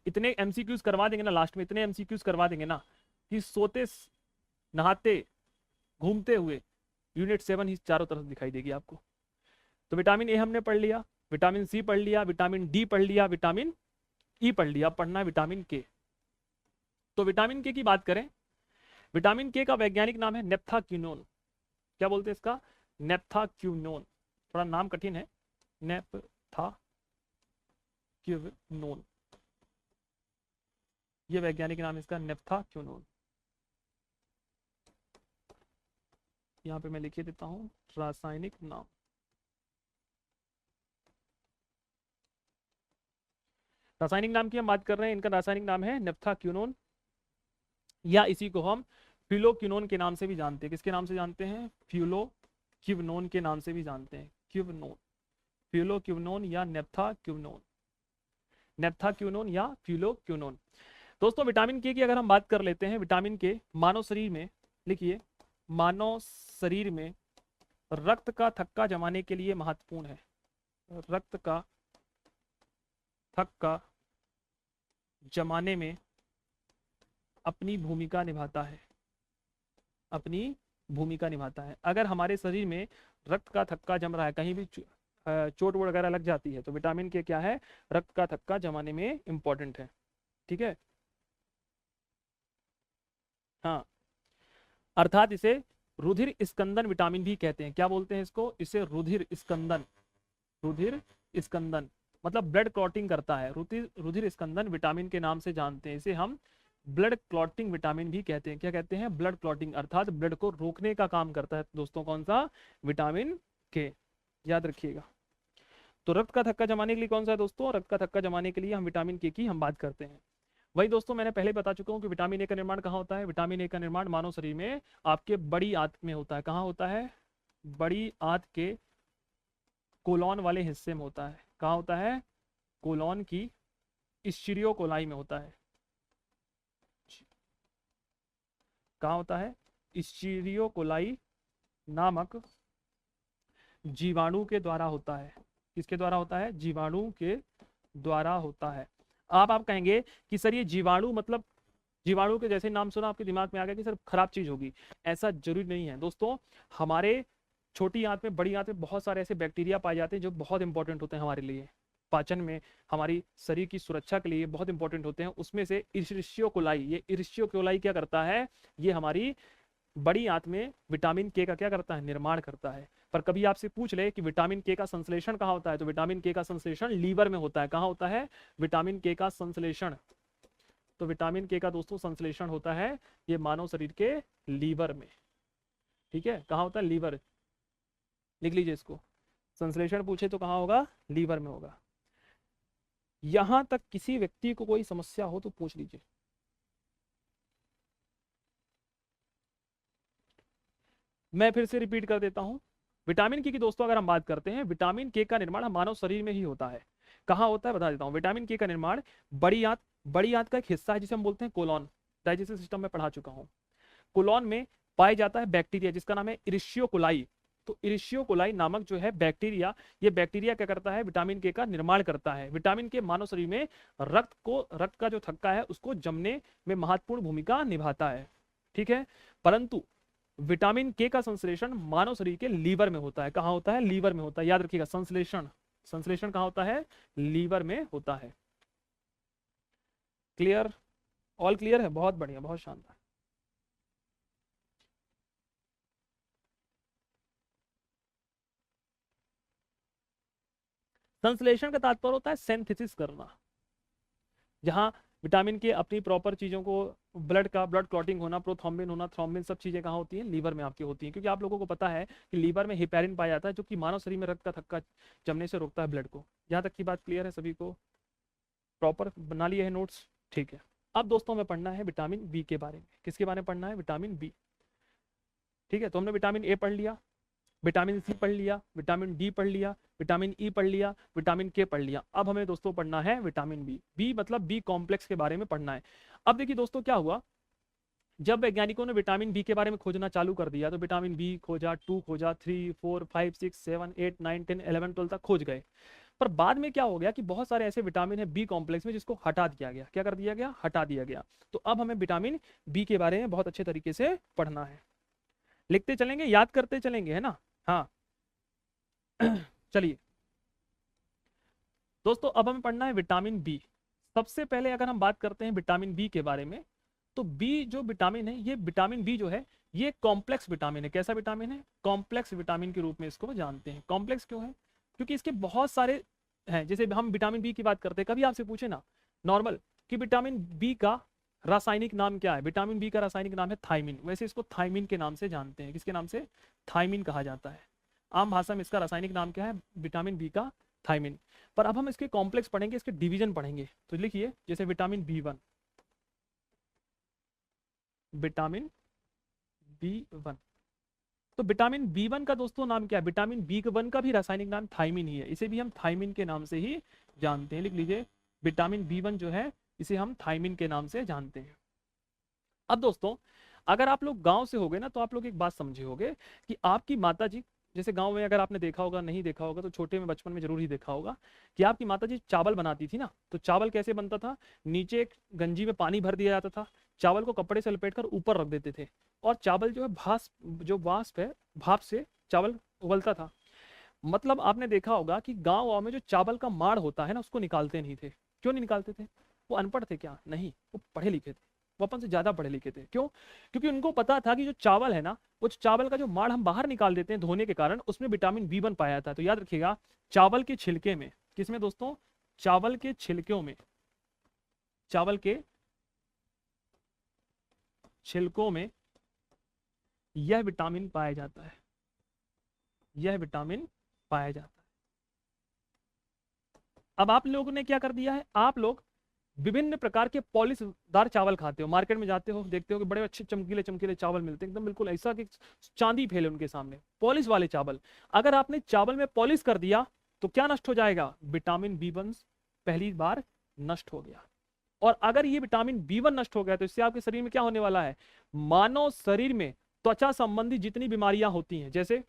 इतने एमसीक्यूज करवा देंगे ना लास्ट में, इतने एमसीक्यूज करवा देंगे ना कि सोते नहाते घूमते हुए यूनिट 7 ही चारों तरफ दिखाई देगी आपको। तो विटामिन ए हमने पढ़ लिया, विटामिन सी पढ़ लिया, विटामिन डी पढ़ लिया, विटामिन ई पढ़ लिया। अब पढ़ना है विटामिन के। तो विटामिन के की बात करें, विटामिन के का वैज्ञानिक नाम है नेप्थाक्विनोन। क्या बोलते हैं इसका? नेप्थाक्विनोन। थोड़ा नाम कठिन है, नेप्थाक्विनोन, ये वैज्ञानिक नाम इसका नेप्थाक्विनोन। यहां पे मैं लिखे देता हूं रासायनिक नाम। रासायनिक नाम की हम बात कर रहे हैं, इनका रासायनिक नाम है नेप्थाक्विनोन, या इसी को हम फ्यूलोक्विनोन के नाम से भी जानते हैं। किसके नाम से जानते हैं? फ्यूलोक्विनोन के नाम से भी जानते हैं। क्विनोन, फ्यूलोक्विनोन या नेप्थाक्विनोन, नेप्थाक्विनोन या फ्यूलोक्विनोन। दोस्तों विटामिन के की अगर हम बात कर लेते हैं, विटामिन के मानव शरीर में, लिखिए, मानव शरीर में रक्त का थक्का जमाने के लिए महत्वपूर्ण है। रक्त का थक्का जमाने में अपनी भूमिका निभाता है, अपनी भूमिका निभाता है। अगर हमारे शरीर में रक्त का थक्का जम रहा है, कहीं भी चोट वगैरह लग जाती है, तो विटामिन के क्या है? रक्त का थक्का जमाने में इंपॉर्टेंट है। ठीक है, हाँ, अर्थात इसे रुधिर स्कंदन विटामिन भी कहते हैं। क्या बोलते हैं इसको? इसे रुधिर स्कंदन, रुधिर स्कंदन मतलब ब्लड क्लॉटिंग करता है। रुधिर स्कंदन विटामिन के नाम से जानते हैं। इसे हम ब्लड क्लॉटिंग विटामिन भी कहते हैं। क्या कहते हैं? ब्लड क्लॉटिंग, अर्थात ब्लड को रोकने का काम करता है दोस्तों। कौन सा? विटामिन के, याद रखिएगा। तो रक्त का थक्का जमाने के लिए कौन सा है दोस्तों? रक्त का थक्का जमाने के लिए हम विटामिन के की हम बात करते हैं। वही दोस्तों मैंने पहले बता चुका हूँ कि विटामिन ए का निर्माण कहाँ होता है। विटामिन ए का निर्माण मानव शरीर में आपके बड़ी आंत में होता है। कहाँ होता है? बड़ी आंत के कोलॉन वाले हिस्से में होता है। कहाँ होता है? कोलॉन की स्टीरियोकोलाई में होता है। कहाँ होता है? स्टीरियोकोलाई नामक जीवाणु के द्वारा होता है। किसके द्वारा होता है? जीवाणु के द्वारा होता है। आप कहेंगे कि सर ये जीवाणु मतलब, जीवाणु के जैसे नाम सुना आपके दिमाग में आ गया कि सर खराब चीज होगी। ऐसा जरूरी नहीं है दोस्तों। हमारे छोटी आंत में, बड़ी आंत में बहुत सारे ऐसे बैक्टीरिया पाए जाते हैं जो बहुत इंपॉर्टेंट होते हैं हमारे लिए, पाचन में, हमारी शरीर की सुरक्षा के लिए बहुत इंपॉर्टेंट होते हैं। उसमें से इरिशियो कोलाई, ये इरिशियो कोलाई क्या करता है? ये हमारी बड़ी आंत में विटामिन के का क्या करता है? निर्माण करता है। पर कभी आपसे पूछ ले कि विटामिन के का संश्लेषण कहाँ होता है, तो विटामिन के का संश्लेषण लीवर में होता है। कहाँ होता है? विटामिन के का संश्लेषण तो विटामिन के का दोस्तों संश्लेषण होता है ये मानव शरीर के लीवर में। ठीक है, कहाँ होता है? लीवर। लिख लीजिए इसको, संश्लेषण पूछे तो कहाँ होगा? लीवर में होगा। यहां तक किसी व्यक्ति को कोई समस्या हो तो पूछ लीजिए। मैं फिर से रिपीट कर देता हूं, विटामिन के की दोस्तों अगर हम बात करते हैं, विटामिन के का निर्माण मानव शरीर में ही होता है। कहाँ होता है बता देता हूं। विटामिन के का निर्माण बड़ी आंत का एक हिस्सा है जिसे हम बोलते हैं कोलॉन, डाइजेस्टिव सिस्टम में पढ़ा चुका हूं। कोलॉन में पाया जाता है बैक्टीरिया जिसका नाम है इरिशियो कोलाई। तो इरिशियो कोलाई नामक जो है बैक्टीरिया, ये बैक्टीरिया क्या करता है? विटामिन के का निर्माण करता है। विटामिन के मानव शरीर में रक्त का जो थक्का है उसको जमने में महत्वपूर्ण भूमिका निभाता है। ठीक है, परंतु विटामिन के का संश्लेषण मानव शरीर के लीवर में होता है। कहाँ होता है? लीवर में होता है। याद रखिएगा, संश्लेषण संश्लेषण कहाँ होता है? लीवर में होता है। क्लियर? ऑल क्लियर है? बहुत बढ़िया, बहुत शानदार। संश्लेषण का तात्पर्य होता है सिंथेसिस करना, जहां विटामिन के अपनी प्रॉपर चीजों को, ब्लड क्लॉटिंग होना, प्रोथ्रोम्बिन होना, थ्रोम्बिन, सब चीजें कहाँ होती हैं? लीवर में आपकी होती हैं। क्योंकि आप लोगों को पता है कि लीवर में हेपेरिन पाया जाता है जो कि मानव शरीर में रक्त का थक्का जमने से रोकता है ब्लड को। यहाँ तक की बात क्लियर है सभी को? प्रॉपर बना लिए है नोट्स? ठीक है, अब दोस्तों हमें पढ़ना है विटामिन बी के बारे में। किसके बारे में पढ़ना है? Vitamin B. ठीक है, तो हमने विटामिन ए पढ़ लिया, विटामिन सी पढ़ लिया, विटामिन डी पढ़ लिया, विटामिन ई पढ़ लिया, विटामिन के पढ़ लिया। अब हमें दोस्तों पढ़ना है विटामिन बी। बी मतलब बी कॉम्प्लेक्स के बारे में पढ़ना है। अब देखिए दोस्तों क्या हुआ, जब वैज्ञानिकों ने विटामिन बी के बारे में खोजना चालू कर दिया तो विटामिन बी खोजा, 2 खोजा, 3, 4, 5, 6, 7, 8, 9, 10, 11, 12 तक खोज गए। पर बाद में क्या हो गया कि बहुत सारे ऐसे विटामिन है बी कॉम्प्लेक्स में जिसको हटा दिया गया। क्या कर दिया गया? हटा दिया गया। तो अब हमें विटामिन बी के बारे में बहुत अच्छे तरीके से पढ़ना है। लिखते चलेंगे, याद करते चलेंगे, है ना? हाँ चलिए दोस्तों, अब हमें पढ़ना है विटामिन बी। सबसे पहले अगर हम बात करते हैं विटामिन बी के बारे में, तो बी जो विटामिन है, ये विटामिन बी जो है ये कॉम्प्लेक्स विटामिन है। कैसा विटामिन है? कॉम्प्लेक्स विटामिन के रूप में इसको जानते हैं। कॉम्प्लेक्स क्यों है? क्योंकि इसके बहुत सारे हैं। जैसे हम विटामिन बी की बात करते हैं, कभी आपसे पूछे ना नॉर्मल कि विटामिन बी का रासायनिक नाम क्या है? विटामिन बी का रासायनिक नाम है थायमिन। वैसे इसको थायमिन के नाम से जानते हैं। किसके नाम से? थायमिन कहा जाता है। आम भाषा में इसका रासायनिक नाम क्या है? विटामिन बी का थायमिन। पर अब हम इसके कॉम्प्लेक्स पढ़ेंगे, इसके डिवीजन पढ़ेंगे। तो लिखिए, जैसे विटामिन बी1, विटामिन बी1। तो विटामिन बी1 का दोस्तों नाम क्या है? विटामिन बी1 का भी रासायनिक नाम थायमिन ही है। इसे भी हम थायमिन के नाम से ही जानते हैं। लिख लीजिए, विटामिन बी1 जो है इसे हम थायमिन के नाम से जानते हैं। अब दोस्तों, अगर आप लोग गांव से होगे ना तो आप लोग एक बात समझे होगे कि आपकी माता जी, जैसे गांव में अगर आपने देखा होगा, नहीं देखा होगा तो छोटे में बचपन में जरूर ही देखा होगा कि आपकी माता जी चावल बनाती थी ना, तो चावल कैसे बनता था? नीचे एक गंजी में पानी भर दिया जाता था, चावल को कपड़े से लपेटकर ऊपर रख देते थे, और चावल जो है वाष्प है, भाप से चावल उबलता था। मतलब आपने देखा होगा कि गाँव में जो चावल का माड़ होता है ना, उसको निकालते नहीं थे। क्यों नहीं निकालते थे? वो अनपढ़ थे क्या? नहीं, वो पढ़े लिखे थे। वो अपन से ज्यादा पढ़े लिखे थे। क्यों? क्योंकि उनको पता था कि जो चावल है ना, वो चावल का जो माड़ हम बाहर निकाल देते हैं धोने के कारण, उसमें विटामिन बी1 पाया जाता है। तो याद रखिएगा, चावल के छिलके में, किसमें दोस्तों? चावल के छिलकों में, चावल के छिलकों में यह विटामिन पाया जाता है। यह विटामिन पाया जाता है। अब आप लोगों ने क्या कर दिया है? आप लोग विभिन्न प्रकार के पॉलिशदार चावल खाते हो, मार्केट में जाते हो, देखते हो कि बड़े अच्छे चमकीले चमकीले चावल मिलते हैं, एकदम बिल्कुल ऐसा कि चांदी फैले उनके सामने, पॉलिश वाले चावल। अगर आपने चावल में पॉलिश कर दिया तो क्या नष्ट हो जाएगा? विटामिन बी1 पहली बार नष्ट हो गया। और अगर ये विटामिन बी1 नष्ट हो गया तो इससे आपके शरीर में क्या होने वाला है? मानव शरीर में त्वचा संबंधी जितनी बीमारियां होती हैं, जैसे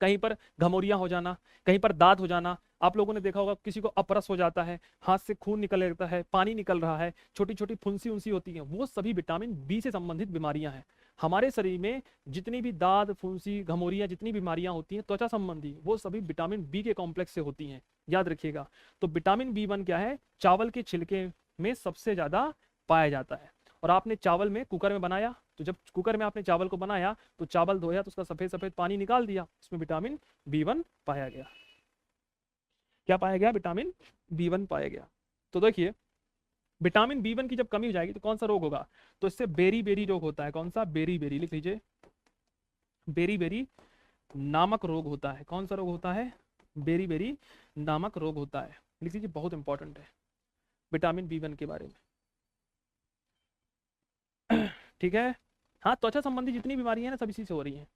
कहीं पर घमौरियां हो जाना, कहीं पर दाद हो जाना, आप लोगों ने देखा होगा किसी को अपरस हो जाता है, हाथ से खून निकल लगता है, पानी निकल रहा है, छोटी छोटी फुंसी उनसी होती हैं, वो सभी विटामिन बी से संबंधित बीमारियां हैं। हमारे शरीर में जितनी भी दाद, फुंसी, घमौरियां, जितनी बीमारियां होती हैं त्वचा संबंधी, वो सभी विटामिन बी के कॉम्प्लेक्स से होती हैं। याद रखिएगा। तो विटामिन बी1 क्या है? चावल के छिलके में सबसे ज्यादा पाया जाता है। और आपने चावल में कुकर में बनाया, तो जब कुकर में आपने चावल को बनाया तो चावल धोया तो उसका सफेद सफेद पानी निकाल दिया, उसमें विटामिन बी1 पाया गया। क्या पाया गया? विटामिन बी1 पाया गया। तो देखिए, विटामिन बी वन की जब कमी हो जाएगी तो कौन सा रोग होगा? तो इससे बेरी बेरी रोग होता है। कौन सा? बेरी बेरी, लिख लीजिए, बेरी बेरी नामक रोग होता है। कौन सा रोग होता है? बेरी बेरी नामक रोग होता है, लिख लीजिए, बहुत इंपॉर्टेंट है विटामिन बी वन के बारे में। ठीक है। हाँ, त्वचा संबंधी जितनी बीमारी है ना, सब इसी से हो रही है।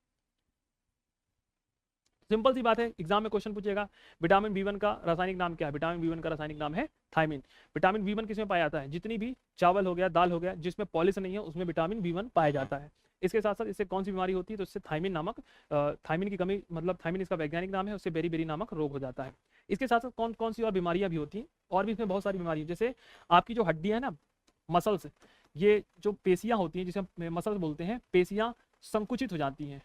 सिंपल सी बात है, एग्जाम में क्वेश्चन पूछेगा विटामिन बी वन का रासायनिक नाम क्या है? विटामिन बी वन का रासायनिक नाम है थायमिन। विटामिन बी वन किसमें पाया जाता है? जितनी भी चावल हो गया, दाल हो गया, जिसमें पॉलिश नहीं है, उसमें विटामिन बी वन पाया जाता है। इसके साथ साथ इससे कौन सी बीमारी होती है? तो इससे थायमिन नामक, थायमिन की कमी, मतलब थायमिन इसका वैज्ञानिक नाम है, उससे बेरी बेरी नामक रोग हो जाता है। इसके साथ साथ कौन कौन सी और बीमारियां भी होती हैं? और भी इसमें बहुत सारी बीमारी है, जैसे आपकी जो हड्डियां है ना, मसल्स, ये जो पेशियां होती हैं, जिसे हम मसल्स बोलते हैं, पेशियां संकुचित हो जाती हैं।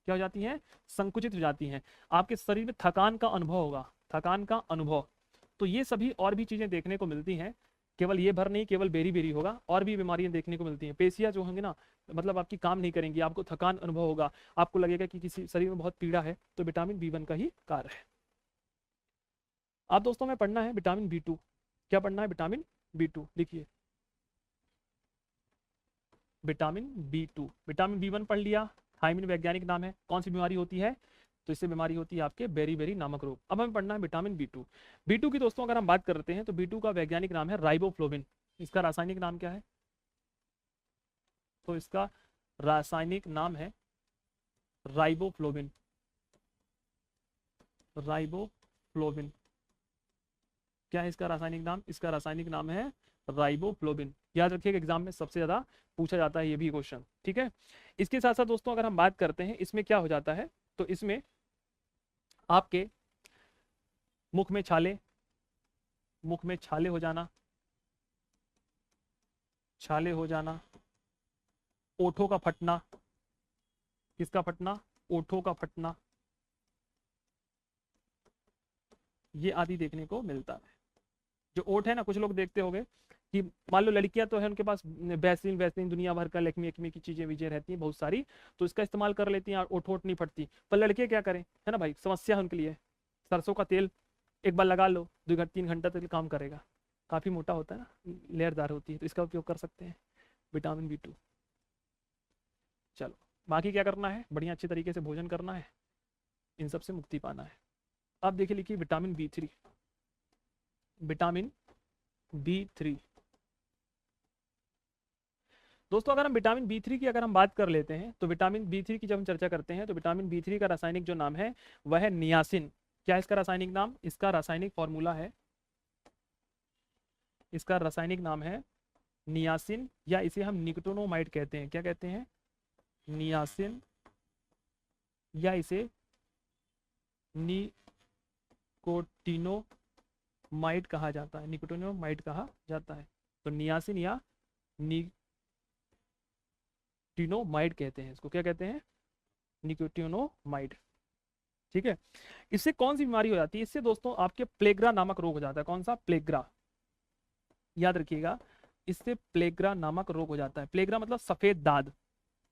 क्या हो जाती हैं? संकुचित हो जाती हैं। आपके शरीर में थकान का अनुभव होगा, थकान का अनुभव। तो ये सभी और भी चीजें देखने को मिलती हैं, केवल ये भर नहीं, केवल बेरी बेरी होगा, और भी बीमारियां देखने को मिलती हैं। पेशियां जो होंगी ना, मतलब आपकी काम नहीं करेंगी, आपको थकान अनुभव होगा, आपको लगेगा कि किसी शरीर में बहुत पीड़ा है, तो विटामिन बी वन का ही कार्य है। आप दोस्तों में पढ़ना है विटामिन बी टू। क्या पढ़ना है? विटामिन बी टू, लिखिए, vitamin B two. Vitamin B one पढ़ लिया, थायमिन वैज्ञानिक नाम है। कौन सी बीमारी होती है? तो इससे बीमारी होती है आपके बेरी बेरी नामक रोग। अब हमें पढ़ना है vitamin B two. B two की दोस्तों अगर हम बात करते हैं तो बी टू का वैज्ञानिक नाम है राइबोफ्लोविन। इसका रासायनिक नाम क्या है? तो इसका रासायनिक नाम है राइबोफ्लोविन। राइबोफ्लोविन, क्या है इसका रासायनिक नाम? इसका रासायनिक नाम है राइबोफ्लोविन। याद रखिएगा, एग्जाम में सबसे ज्यादा पूछा जाता है ये भी क्वेश्चन। ठीक है। इसके साथ साथ दोस्तों अगर हम बात करते हैं, इसमें क्या हो जाता है, तो इसमें आपके मुख में छाले, मुख में छाले हो जाना, छाले हो जाना, ओठों का फटना। किसका फटना? ओठों का फटना, ये आदि देखने को मिलता है। जो ओठ है ना, कुछ लोग देखते होंगे कि मान लो लड़कियां तो है, उनके पास वैसलीन वैसलीन दुनिया भर का लेकमी एकमी की चीजें वीजें रहती हैं बहुत सारी, तो इसका इस्तेमाल कर लेती हैं और ओठ ओठ नहीं फटती। पर लड़के क्या करें, है ना भाई, समस्या है उनके लिए। सरसों का तेल एक बार लगा लो, 2 3 घंटा तक काम करेगा, काफी मोटा होता है ना, लेयरदार होती है, तो इसका उपयोग कर सकते हैं विटामिन बी टू। चलो, बाकी क्या करना है? बढ़िया अच्छे तरीके से भोजन करना है, इन सब से मुक्ति पाना है। अब देखिए, लिखिए vitamin B three. Vitamin B three, दोस्तों अगर हम विटामिन बी थ्री की अगर हम बात कर लेते हैं, तो विटामिन बी थ्री की जब हम चर्चा करते हैं, तो विटामिन बी थ्री का रासायनिक जो नाम है वह है नियासिन। क्या है इसका रासायनिक नाम? इसका रासायनिक फॉर्मूला है, इसका रासायनिक नाम है नियासिन, या इसे हम निकोटिनोमाइड कहते हैं। क्या कहते हैं? नियासिन, या इसे निकोटिनोमाइड कहा जाता है, निकोटिनोमाइड कहा जाता है। तो नियासिन या निकोटिनोमाइड कहते हैं इसको। क्या कहते हैं? निकोटिनोमाइड। ठीक है। इससे कौन सी बीमारी हो जाती है? इससे दोस्तों आपके प्लेग्रा नामक रोग हो जाता है। कौन सा? प्लेग्रा, याद रखिएगा, इससे प्लेग्रा नामक रोग हो जाता है। प्लेग्रा मतलब सफेद दाद।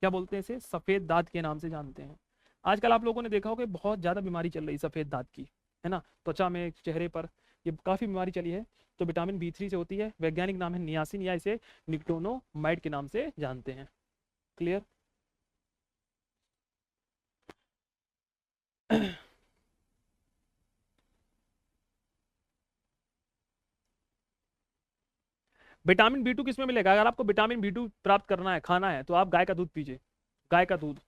क्या बोलते हैं इसे? सफेद दाद के नाम से जानते हैं। आजकल आप लोगों ने देखा होगा कि बहुत ज्यादा बीमारी चल रही है सफेद दाद की, है ना, त्वचा में, चेहरे पर, ये काफी बीमारी चली है। तो विटामिन बी थ्री से होती है। वैज्ञानिक नाम है नियासिन, या इसे निकोटिनोमाइड के नाम से जानते हैं। क्लियर? विटामिन बी टू किसमें मिलेगा? अगर आपको विटामिन बी टू प्राप्त करना है, खाना है, तो आप गाय का दूध पीजिए। गाय का दूध,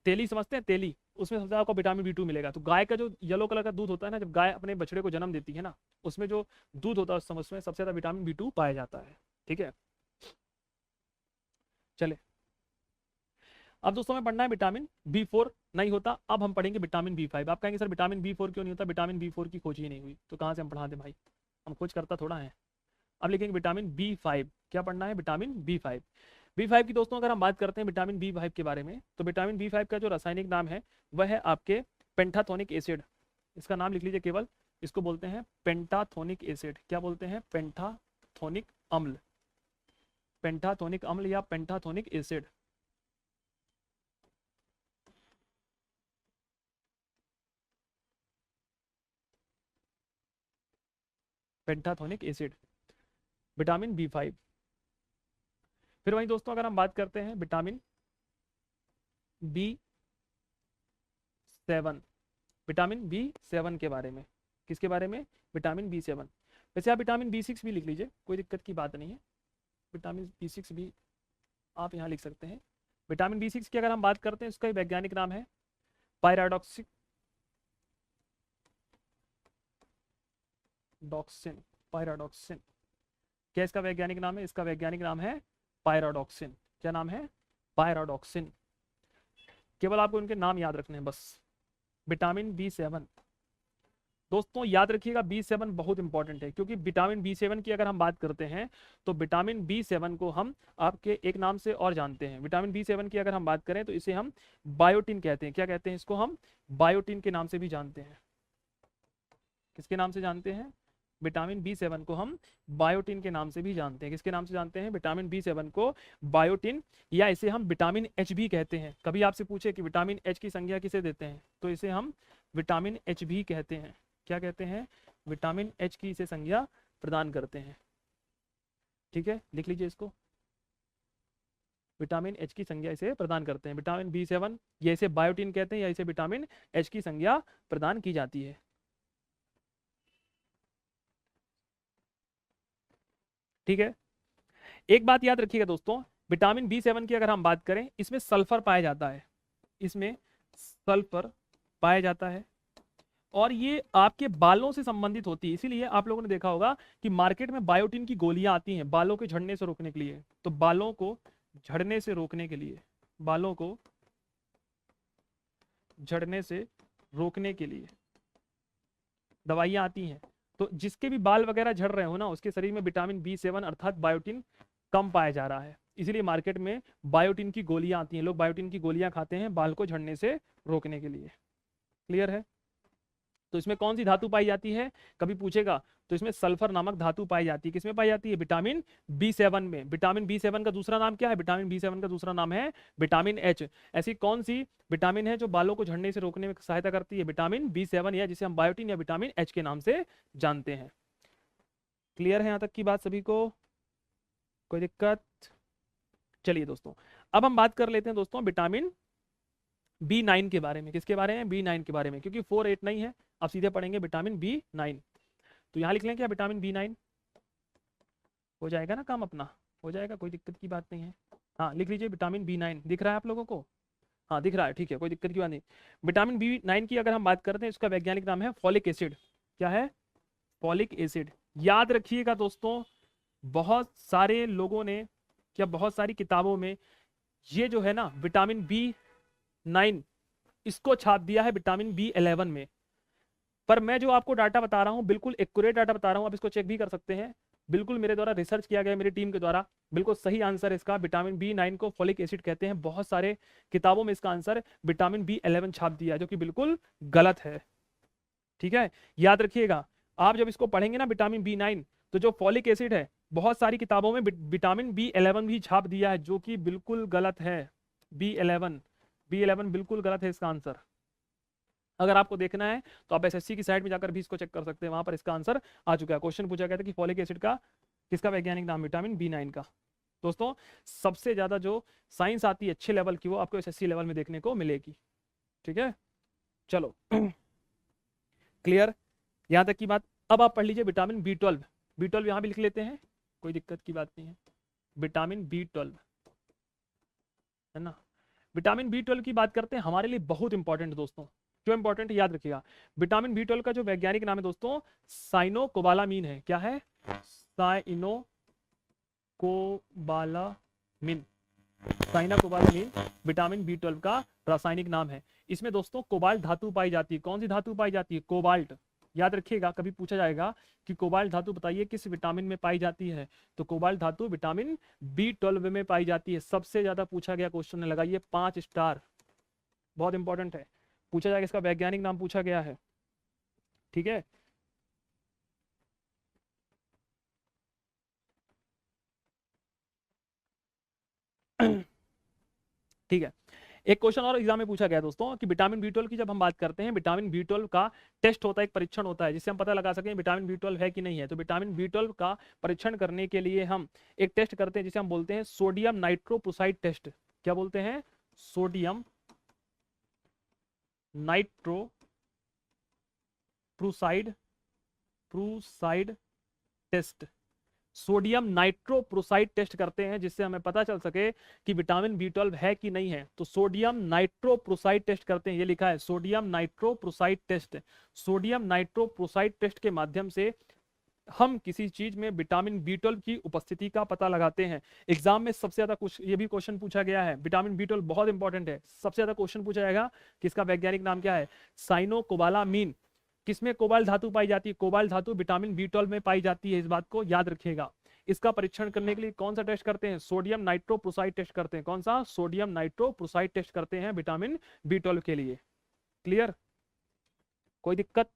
तेली समझते हैं? तेली, उसमें सबसे ज्यादा आपको विटामिन बी टू मिलेगा। तो गाय का जो येलो कलर का दूध होता है ना, जब गाय अपने बछड़े को जन्म देती है ना, उसमें जो दूध होता है उस समय उसमें सबसे ज्यादा विटामिन बी टू पाया जाता है। ठीक है। चले, अब दोस्तों में पढ़ना है विटामिन बी फोर। नहीं होता, अब हम पढ़ेंगे विटामिन बी फाइव। आप कहेंगे सर विटामिन बी फोर क्यों नहीं होता? विटामिन बी फोर की खोज ही नहीं हुई, तो कहाँ से हम पढ़ा दें भाई, हम खोज करता थोड़ा है। अब लिखेंगे विटामिन बी फाइव। क्या पढ़ना है? Vitamin B five. B five की दोस्तों अगर हम बात करते हैं विटामिन बी फाइव के बारे में, तो विटामिन बी फाइव का जो रासायनिक नाम है वह है आपके पेंटाथोनिक एसिड। इसका नाम लिख लीजिए केवल, इसको बोलते हैं पेंटाथोनिक एसिड। क्या बोलते हैं? पेंटाथोनिक अम्ल, पेंटाथोनिक अम्ल या pantothenic acid. Pantothenic acid. Vitamin B5। फिर वहीं दोस्तों अगर हम बात करते हैं विटामिन B7, विटामिन B7 के बारे में, किसके बारे में? Vitamin B7। वैसे आप विटामिन B6 भी लिख लीजिए, कोई दिक्कत की बात नहीं है, विटामिन B6 भी आप यहाँ लिख सकते हैं। विटामिन B6 की अगर हम बात करते हैं, उसका वैज्ञानिक नाम है पायराडॉक्सिन, पायराडॉक्सिन। क्या इसका वैज्ञानिक नाम है? इसका वैज्ञानिक नाम है पायराडॉक्सिन। क्या नाम है? पायराडॉक्सिन। केवल आपको उनके नाम याद रखने हैं बस। विटामिन B7 दोस्तों याद रखिएगा, B7 बहुत इंपॉर्टेंट है, क्योंकि विटामिन B7 की अगर हम बात करते हैं तो विटामिन B7 को हम आपके एक नाम से और जानते हैं। विटामिन B7 की अगर हम बात करें तो इसे हम बायोटिन कहते हैं। क्या कहते हैं इसको? हम बायोटिन के नाम से भी जानते हैं। किसके नाम से जानते हैं? विटामिन B7 को हम बायोटिन के नाम से भी जानते हैं। किसके नाम से जानते हैं? विटामिन B7 को बायोटिन, या इसे हम विटामिन H भी कहते हैं। कभी आपसे पूछे कि विटामिन H की संज्ञा किसे देते हैं, तो इसे हम विटामिन H भी कहते हैं। क्या कहते हैं? विटामिन H की इसे संज्ञा प्रदान करते हैं। ठीक है, लिख लीजिए इसको, विटामिन H की संज्ञा इसे प्रदान करते हैं। विटामिन B7 या इसे बायोटिन कहते हैं, या इसे विटामिन H की संज्ञा प्रदान की जाती है। ठीक है, एक बात याद रखिएगा दोस्तों, विटामिन B7 की अगर हम बात करें, इसमें सल्फर पाया जाता है, इसमें सल्फर पाया जाता है, और ये आपके बालों से संबंधित होती है। इसीलिए आप लोगों ने देखा होगा कि मार्केट में बायोटिन की गोलियां आती हैं बालों के झड़ने से रोकने के लिए। तो बालों को झड़ने से रोकने के लिए, बालों को झड़ने से रोकने के लिए दवाइयां आती हैं। तो जिसके भी बाल वगैरह झड़ रहे हो ना, उसके शरीर में विटामिन B7 अर्थात बायोटिन कम पाया जा रहा है। इसीलिए मार्केट में बायोटिन की गोलियां आती हैं, लोग बायोटिन की गोलियां खाते हैं बाल को झड़ने से रोकने के लिए। क्लियर है? तो इसमें कौन सी धातु पाई जाती है, कभी पूछेगा, तो इसमें सल्फर नामक धातु पाई जाती है। किसमें पाई जाती है? विटामिन B7 में। विटामिन B7 का दूसरा नाम क्या है? विटामिन B7 का दूसरा नाम है विटामिन H। ऐसी कौन सी विटामिन है जो बालों को झड़ने से रोकने में सहायता करती है? विटामिन B7, या जिसे हम बायोटिन या विटामिन H के नाम से जानते हैं। क्लियर है यहाँ तक की बात सभी को? कोई दिक्कत? चलिए दोस्तों, अब हम बात कर लेते हैं दोस्तों विटामिन B9 के बारे में। किसके बारे में? B9 के बारे में, क्योंकि 4 8 नहीं है, आप सीधे पढ़ेंगे विटामिन B9। तो यहाँ लिख लें क्या? विटामिन B9 हो जाएगा ना, काम अपना हो जाएगा, कोई दिक्कत की बात नहीं है। हाँ लिख लीजिए विटामिन B9। दिख रहा है आप लोगों को? हाँ दिख रहा है, ठीक है, कोई दिक्कत की बात नहीं। विटामिन B9 की अगर हम बात करते हैं, इसका वैज्ञानिक नाम है फॉलिक एसिड। क्या है? Folic acid. याद रखिएगा दोस्तों, बहुत सारे लोगों ने, क्या बहुत सारी किताबों में ये जो है ना विटामिन B9, इसको छाप दिया है विटामिन B11 में। पर मैं जो आपको डाटा बता रहा हूँ बिल्कुल एक्यूरेट डाटा बता रहा हूँ, आप इसको चेक भी कर सकते हैं। बिल्कुल मेरे द्वारा रिसर्च किया गया, मेरी टीम के द्वारा। बिल्कुल सही आंसर इसका विटामिन B9 को फॉलिक एसिड कहते हैं। बहुत सारे किताबों में इसका आंसर विटामिन B11 छाप दिया है, जो कि बिल्कुल गलत है। ठीक है, याद रखिएगा, आप जब इसको पढ़ेंगे ना विटामिन B9, तो जो फॉलिक एसिड है बहुत सारी किताबों में विटामिन B11 भी छाप दिया है, जो कि बिल्कुल गलत है। B11 बिल्कुल गलत है इसका आंसर। अगर आपको देखना है तो आप SSC की साइट में जाकर भी इसको चेक कर सकते हैं, वहां पर इसका आंसर आ चुका है। क्वेश्चन पूछा गया था कि फॉलिक एसिड का किसका वैज्ञानिक नाम? विटामिन B9 का। दोस्तों सबसे ज्यादा जो साइंस आती है अच्छे लेवल की, वो आपको SSC लेवल में देखने को मिलेगी। ठीक है, चलो क्लियर यहां तक की बात। अब आप पढ़ लीजिए विटामिन B12। B12 यहां भी लिख लेते हैं, कोई दिक्कत की बात नहीं है। विटामिन B12 है ना, विटामिन B12 की बात करते हैं, हमारे लिए बहुत इंपॉर्टेंट दोस्तों। क्यों इंपॉर्टेंट? याद रखिएगा, विटामिन B12 का जो वैज्ञानिक नाम है दोस्तों साइनोकोबालामीन है। क्या है? साइनोकोबालामीन। साइनाकोबालामीन विटामिन B12 का रासायनिक नाम है। इसमें दोस्तों कोबाल्ट धातु पाई जाती है। कौन सी धातु पाई जाती है? कोबाल्ट। याद रखिएगा, कभी पूछा जाएगा कि कोबाल्ट धातु बताइए किस विटामिन में पाई जाती है, तो कोबाल्ट धातु विटामिन B12 में पाई जाती है। सबसे ज्यादा पूछा गया क्वेश्चन है, लगाइए 5 स्टार, बहुत इंपॉर्टेंट है। पूछा जाएगा, इसका वैज्ञानिक नाम पूछा गया है। ठीक है, ठीक है। एक क्वेश्चन और एग्जाम में पूछा गया दोस्तों कि विटामिन बी 12 की जब हम बात करते हैं, विटामिन बी 12 का टेस्ट होता है, एक परीक्षण होता है जिससे हम पता लगा सकें विटामिन बी 12 है कि नहीं है। तो विटामिन बी 12 का परीक्षण करने के लिए हम एक टेस्ट करते हैं जिसे हम बोलते हैं सोडियम नाइट्रोप्रोसाइड टेस्ट। क्या बोलते हैं? Sodium nitroprusside test. Sodium nitroprusside test करते हैं जिससे हमें पता चल सके कि विटामिन बी 12 है कि नहीं है। तो सोडियम नाइट्रोप्रोसाइड टेस्ट करते हैं, ये लिखा है sodium nitroprusside test. Sodium nitroprusside test के माध्यम से हम किसी चीज में विटामिन बी 12 की उपस्थिति का पता लगाते हैं। एग्जाम में सबसे ज्यादा ये भी क्वेश्चन पूछा गया है, विटामिन बी 12 बहुत इंपॉर्टेंट है, सबसे ज्यादा क्वेश्चन पूछा जाएगा कि इसका वैज्ञानिक नाम क्या है? साइनोकोबालामीन। किसमें कोबाल्ट धातु पाई जाती है? कोबाल्ट धातु विटामिन बी 12 में पाई जाती है, इस बात को याद रखिएगा। इसका परीक्षण करने के लिए कौन सा टेस्ट करते हैं? सोडियम नाइट्रोप्रोसाइड टेस्ट करते हैं। कौन सा? सोडियम नाइट्रोप्रोसाइड टेस्ट करते हैं विटामिन बी 12 के लिए। क्लियर? कोई दिक्कत?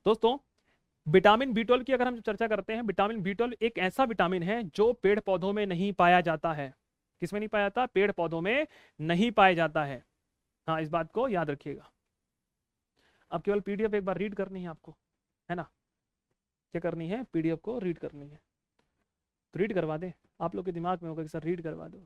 दोस्तों विटामिन बी 12 की अगर हम चर्चा करते हैं, विटामिन बी 12 एक ऐसा विटामिन है जो पेड़ पौधों में नहीं पाया जाता है। किसमें नहीं पाया जाता? पेड़ पौधों में नहीं पाया जाता है। हाँ, इस बात को याद रखिएगा। अब केवल पीडीएफ एक बार रीड करनी है आपको, है ना? क्या करनी है? पीडीएफ को रीड करनी है। तो रीड करवा दें, आप लोग के दिमाग में होगा कि सर रीड करवा दो।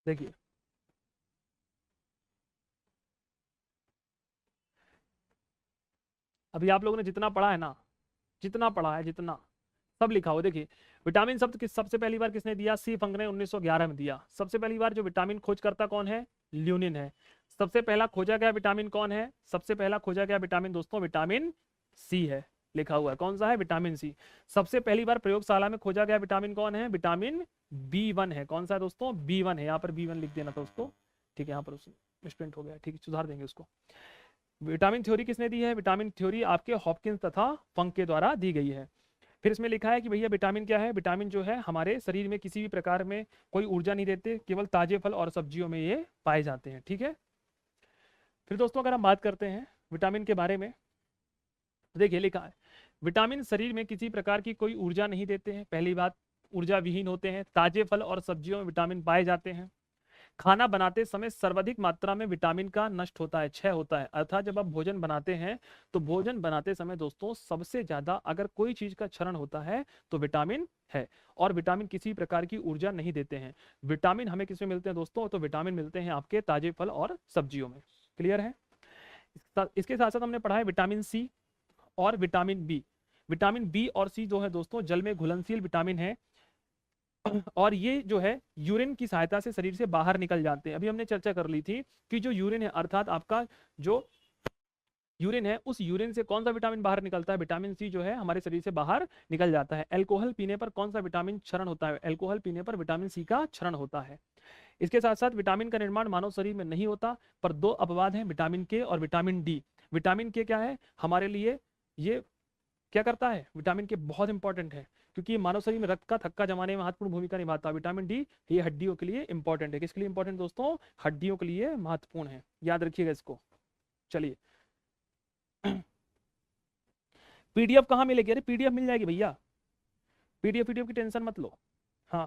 देखिए अभी आप लोगों ने जितना पढ़ा है ना, जितना पढ़ा है, जितना सब लिखा हो। देखिए विटामिन शब्द सबसे पहली बार किसने दिया? सी फंक ने 1911 में दिया। सबसे पहली बार जो विटामिन खोज करता कौन है? ल्यूनिन है। सबसे पहला खोजा गया विटामिन कौन है? सबसे पहला खोजा गया विटामिन दोस्तों विटामिन सी है, लिखा हुआ है। कौन सा है? Vitamin C. सबसे पहली बार प्रयोगशाला में खोजा गया विटामिन कौन है? विटामिन B1 है। कौन सा है दोस्तों? B1 है। यहाँ पर B1 लिख देना था उसको, ठीक है? यहाँ पर मिसप्रिंट हो गया, ठीक है, सुधार देंगे उसको। विटामिन थ्योरी किसने दी है? विटामिन थ्योरी आपके हॉपकिंस तथा फंक के द्वारा दी गई है। फिर इसमें लिखा है कि भैया विटामिन क्या है? विटामिन जो है हमारे शरीर में किसी भी प्रकार में कोई ऊर्जा नहीं देते, केवल ताजे फल और सब्जियों में ये पाए जाते हैं, ठीक है? फिर दोस्तों अगर हम बात करते हैं विटामिन के बारे में, तो देखिए लिखा है विटामिन शरीर में किसी प्रकार की कोई ऊर्जा नहीं देते हैं। पहली बात, ऊर्जा विहीन होते हैं। ताजे फल और सब्जियों में विटामिन पाए जाते हैं। खाना बनाते समय सर्वाधिक मात्रा में विटामिन का नष्ट होता है, क्षय होता है। अर्थात जब आप भोजन बनाते हैं तो भोजन बनाते समय दोस्तों सबसे ज्यादा अगर कोई चीज का क्षरण होता है तो विटामिन है। और विटामिन किसी प्रकार की ऊर्जा नहीं देते हैं। विटामिन हमें किसमें मिलते हैं दोस्तों? तो विटामिन मिलते हैं आपके ताजे फल और सब्जियों में। क्लियर है? इसके साथ साथ हमने पढ़ा है विटामिन सी और विटामिन बी। विटामिन बी और सी जो है दोस्तों जल में घुलनशील विटामिन है, और ये जो है यूरिन की सहायता से शरीर से बाहर निकल जाते हैं। अभी हमने चर्चा कर ली थी कि जो यूरिन है, अर्थात आपका जो यूरिन है, उस यूरिन से कौन सा विटामिन बाहर निकलता है? विटामिन सी जो है हमारे शरीर से बाहर निकल जाता है। अल्कोहल पीने पर कौन सा विटामिन क्षरण होता है? अल्कोहल पीने पर विटामिन सी का क्षरण होता है। इसके साथ साथ विटामिन का निर्माण मानव शरीर में नहीं होता, पर दो अपवाद हैं, विटामिन के और विटामिन डी। विटामिन के क्या है हमारे लिए? ये क्या करता है? विटामिन के बहुत इंपॉर्टेंट है क्योंकि ये मानव शरीर में रक्त का थक्का जमाने में महत्वपूर्ण भूमिका निभाता है। विटामिन डी ये हड्डियों के लिए इंपॉर्टेंट है। किसके लिए इंपॉर्टेंट दोस्तों? हड्डियों के लिए महत्वपूर्ण है, याद रखिएगा इसको। चलिए पीडीएफ कहाँ मिलेगी? अरे पीडीएफ मिल जाएगी भैया, पीडीएफ की टेंशन मत लो। हाँ,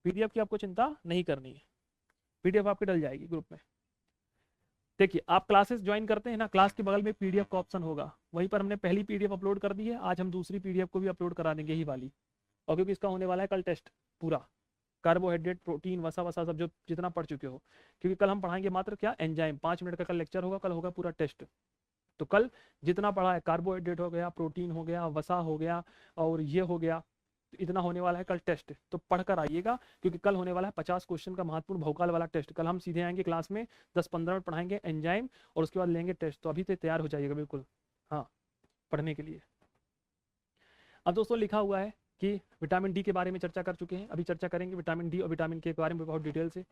पीडीएफ की आपको चिंता नहीं करनी है, पीडीएफ आपकी डल जाएगी ग्रुप में। देखिए आप क्लासेस ज्वाइन करते हैं ना, क्लास के बगल में पीडीएफ का ऑप्शन होगा, वहीं पर हमने पहली पीडीएफ अपलोड कर दी है। आज हम दूसरी पीडीएफ को भी अपलोड करा देंगे ही वाली। और क्योंकि इसका होने वाला है कल टेस्ट पूरा, कार्बोहाइड्रेट, प्रोटीन, वसा वसा सब जो जितना पढ़ चुके हो, क्योंकि कल हम पढ़ाएंगे मात्र क्या? एंजाइम। 5 मिनट का कल लेक्चर होगा, कल होगा पूरा टेस्ट। तो कल जितना पढ़ा है, कार्बोहाइड्रेट हो गया, प्रोटीन हो गया, वसा हो गया और ये हो गया, तो इतना होने वाला है कल टेस्ट। तो पढ़कर आइएगा क्योंकि कल होने वाला है 50 क्वेश्चन का महत्वपूर्ण भौकाल वाला टेस्ट। कल हम सीधे आएंगे क्लास में, 10-15 मिनट पढ़ाएंगे एंजाइम और उसके बाद लेंगे टेस्ट। तो अभी से तैयार हो जाइएगा बिल्कुल, हाँ, पढ़ने के लिए। अब दोस्तों लिखा हुआ है कि विटामिन डी के बारे में चर्चा कर चुके हैं, अभी चर्चा करेंगे विटामिन डी और विटामिन के बारे में बहुत डिटेल से।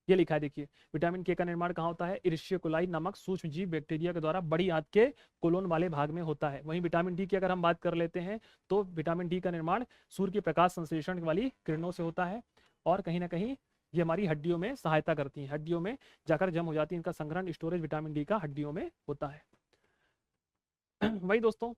ये लिखा है देखिए, विटामिन के का निर्माण कहाँ होता है? इरिशिया कोलाई नामक सूक्ष्म जीव बैक्टीरिया के द्वारा बड़ी आंत के कोलोन वाले भाग में होता है। वहीं विटामिन डी की अगर हम बात कर लेते हैं तो विटामिन डी का निर्माण सूर्य के प्रकाश संश्लेषण वाली किरणों से होता है। और कहीं ना कहीं ये हमारी हड्डियों में सहायता करती हैं, हड्डियों में जाकर जम हो जाती है, इनका संग्रहण स्टोरेज विटामिन डी का हड्डियों में होता है। वही दोस्तों,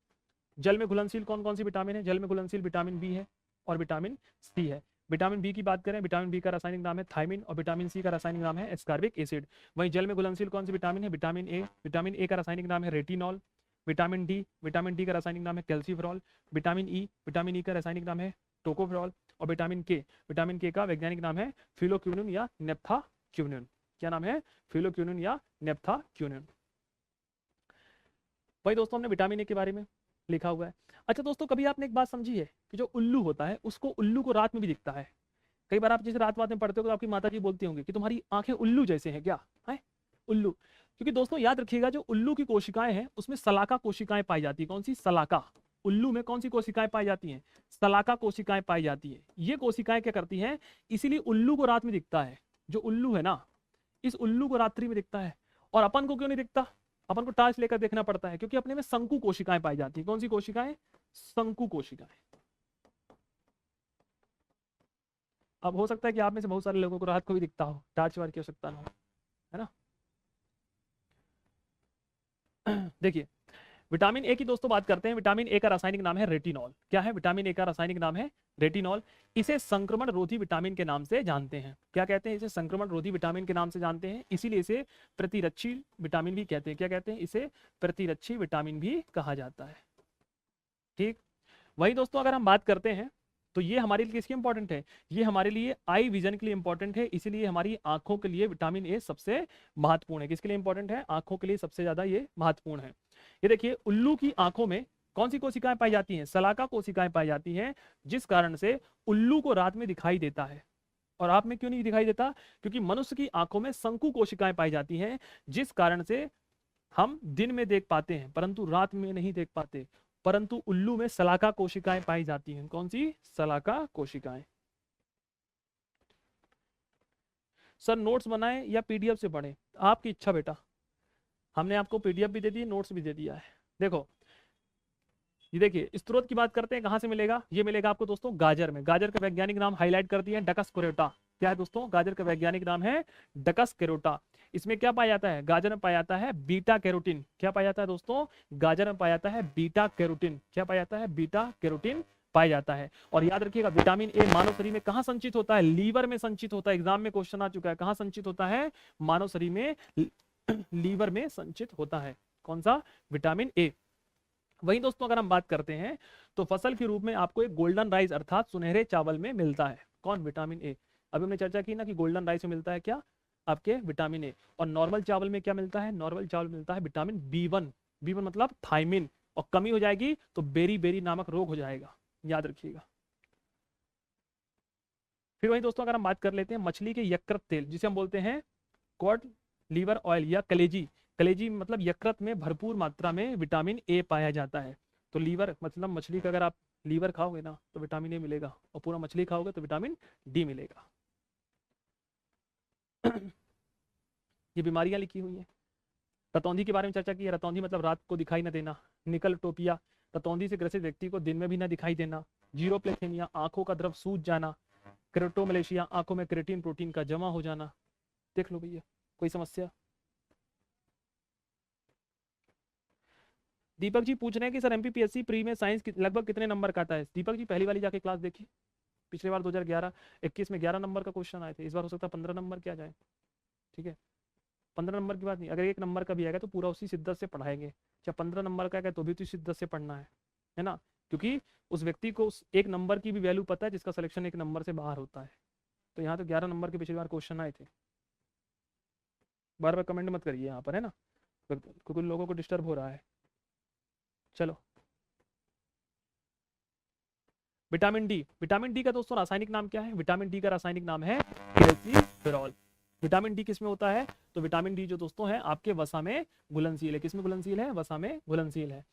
जल में घुलनशील कौन कौन सी विटामिन है? जल में घुलनशील विटामिन बी है और विटामिन सी है। विटामिन बी की बात करें, विटामिन बी का रासायनिक नाम है थायमिन और विटामिन सी का रासायनिक नाम है एस्कॉर्बिक एसिड। वहीं जल में घुलनशील कौन सी विटामिन है? Vitamin A. विटामिन ए का रासायनिक नाम है रेटिनॉल। विटामिन डी का रासायनिक नाम है कैल्सीफेरॉल। विटामिन ई का रासायनिक नाम है टोकोफेरॉल। और विटामिन के का वैज्ञानिक नाम है फिलोक्विनिन या नेप्थाक्विनिन। क्या नाम है? फिलोक्विनिन या नेप्थाक्विनिन। वही दोस्तों हमने विटामिन ए के बारे में लिखा हुआ है। अच्छा दोस्तों, कभी आपने एक बात समझी है कि जो उल्लू होता है उसको उल्लू को रात में भी दिखता है? कई बार आप जैसे रात में पढ़ते हो तो आपकी माता जी बोलती होंगी कि तुम्हारी आंखें उल्लू जैसे हैं क्या है? उल्लू, क्योंकि दोस्तों याद रखिएगा जो उल्लू की कोशिकाएं हैं उसमें सलाका कोशिकाएं पाई जाती है। कौन सी? सलाका। उल्लू में कौन सी कोशिकाएं पाई जाती हैं? सलाका कोशिकाएं पाई जाती है। ये कोशिकाएं क्या करती हैं? इसीलिए उल्लू को रात में दिखता है। जो उल्लू है ना, इस उल्लू को रात्रि में दिखता है। और अपन को क्यों नहीं दिखता? अपन को टार्च लेकर देखना पड़ता है, क्योंकि अपने में शंकु कोशिकाएं पाई जाती है। कौन सी कोशिकाएं? शंकु कोशिकाएं। अब हो सकता है कि आप में से बहुत सारे लोगों को रात को भी दिखता हो, टार्च वार की आवश्यकता ना हो, है ना। देखिए, विटामिन ए की दोस्तों बात करते हैं। विटामिन ए का रासायनिक नाम है रेटिनॉल। क्या है? विटामिन ए का रासायनिक नाम है रेटिनॉल। इसे संक्रमण रोधी विटामिन के नाम से जानते हैं। क्या कहते हैं? इसे संक्रमण रोधी विटामिन के नाम से जानते हैं, इसीलिए इसे प्रतिरक्षी विटामिन भी कहते हैं। क्या कहते हैं? इसे प्रतिरक्षी विटामिन भी कहा जाता है। ठीक। वही दोस्तों अगर हम बात करते हैं तो ये हमारे लिए किसके इंपॉर्टेंट है? ये हमारे लिए आई विजन के लिए इंपॉर्टेंट है, इसीलिए हमारी आंखों के लिए विटामिन ए सबसे महत्वपूर्ण है। किसके लिए इंपॉर्टेंट है? आंखों के लिए सबसे ज्यादा ये महत्वपूर्ण है। ये देखिए, उल्लू की आंखों में कौन सी कोशिकाएं पाई जाती हैं? सलाका कोशिकाएं पाई जाती हैं, जिस कारण से उल्लू को रात में दिखाई देता है। और आप में क्यों नहीं दिखाई देता? क्योंकि मनुष्य की आंखों में शंकु कोशिकाएं पाई जाती हैं, जिस कारण से हम दिन में देख पाते हैं परंतु रात में नहीं देख पाते। परंतु उल्लू में सलाका कोशिकाएं पाई जाती हैं। कौन सी? सलाका कोशिकाएं। सर नोट्स बनाएं या पीडीएफ से पढ़ें? आपकी इच्छा बेटा। हमने आपको पीडीएफ भी दे दी, नोट्स भी दे दिया है। देखो, ये देखिए, स्रोत की बात करते हैं, कहां से मिलेगा? ये मिलेगा आपको दोस्तों गाजर में। गाजर का वैज्ञानिक नाम हाईलाइट कर दिया है, डकस कैरोटा। क्या है दोस्तों? गाजर का वैज्ञानिक नाम है डकस कैरोटा। इसमें क्या पाया जाता है? गाजर में पाया जाता है बीटा कैरोटीन। क्या पाया जाता है दोस्तों? गाजर में पाया जाता है बीटा कैरोटीन। क्या पाया जाता है? बीटा कैरोटीन पाया जाता है। और याद रखिएगा, विटामिन ए मानव शरीर में कहां संचित होता है? लीवर में संचित होता है। एग्जाम में क्वेश्चन आ चुका है, कहां संचित होता है? मानव शरीर में लीवर में संचित होता है। कौन सा? Vitamin A. वहीं दोस्तों अगर हम बात करते हैं तो फसल के रूप में आपको एक गोल्डन राइस अर्थात सुनहरे चावल में मिलता है। कौन? Vitamin A. अभी हमने चर्चा की ना कि गोल्डन राइस में मिलता है क्या? आपके विटामिन ए। और नॉर्मल चावल में क्या मिलता है? नॉर्मल चावल में मिलता है विटामिन बी1। बी1 मतलब थायमिन। और कमी हो जाएगी तो बेरी बेरी नामक रोग हो जाएगा, याद रखिएगा। फिर वहीं दोस्तों अगर हम बात कर लेते हैं मछली के यकृत तेल, जिसे हम बोलते हैं कॉड लीवर ऑयल या कलेजी। कलेजी मतलब यकृत में भरपूर मात्रा में विटामिन ए पाया जाता है। तो लीवर मतलब मछली का अगर आप लीवर खाओगे ना तो विटामिन ए मिलेगा, और पूरा मछली खाओगे तो विटामिन डी मिलेगा। ये बीमारियां लिखी हुई है। रतौंधी के बारे में चर्चा की है। रतौंधी मतलब रात को दिखाई न देना। निकलटोपिया, रतौंधी से ग्रसित व्यक्ति को दिन में भी ना दिखाई देना। जीरोप्लेथेमिया, आंखों का द्रव सूज जाना। क्रेटोमलेशिया, आंखों में क्रेटिन प्रोटीन का जमा हो जाना। देख लो भैया, कोई समस्या? दीपक जी पूछ रहे हैं कि सर एमपीपीएससी प्री में साइंस लगभग कितने नंबर का आता है? दीपक जी पहली वाली जाके क्लास देखिए। पिछले बार 2011-21 में 11 नंबर का क्वेश्चन आए थे। इस बार हो सकता है 15 नंबर के आ जाए। ठीक है, 15 नंबर की बात नहीं, अगर 1 नंबर का भी आएगा तो पूरा उसी शिद्दत से पढ़ाएंगे। चाहे 15 नंबर का आएगा तो भी उसी शिद्दत से पढ़ना है ना। क्योंकि उस व्यक्ति को उस 1 नंबर की भी वैल्यू पता है जिसका सिलेक्शन 1 नंबर से बाहर होता है। तो यहाँ तो 11 नंबर के पिछली बार क्वेश्चन आए थे। बार बार कमेंट मत करिए यहाँ पर, है ना, क्योंकि लोगों को डिस्टर्ब हो रहा है। चलो, विटामिन डी। विटामिन डी का दोस्तों रासायनिक नाम क्या है? विटामिन डी का रासायनिक नाम है कैल्सीफेरॉल। विटामिन डी किसमें होता है? तो विटामिन डी जो दोस्तों है आपके वसा में घुलनशील है। किसमें घुलनशील है? वसा में घुलनशील है।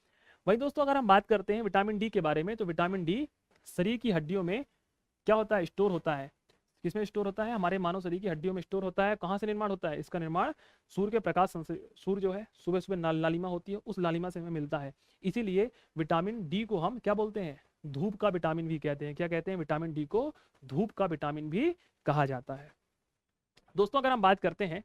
वही दोस्तों अगर हम बात करते हैं विटामिन डी के बारे में तो विटामिन डी शरीर की हड्डियों में क्या होता है? स्टोर होता है। किसमें स्टोर होता है? हमारे मानव शरीर की हड्डियों में स्टोर होता है। कहाँ से निर्माण होता है? इसका निर्माण सूर्य के प्रकाश, सूर्य जो है सुबह सुबह लालिमा होती है, उस लालिमा से हमें मिलता है। इसीलिए विटामिन डी को हम क्या बोलते हैं? धूप का विटामिन भी कहते हैं। क्या कहते हैं? विटामिन डी को धूप का विटामिन भी कहा जाता है। दोस्तों अगर हम बात करते हैं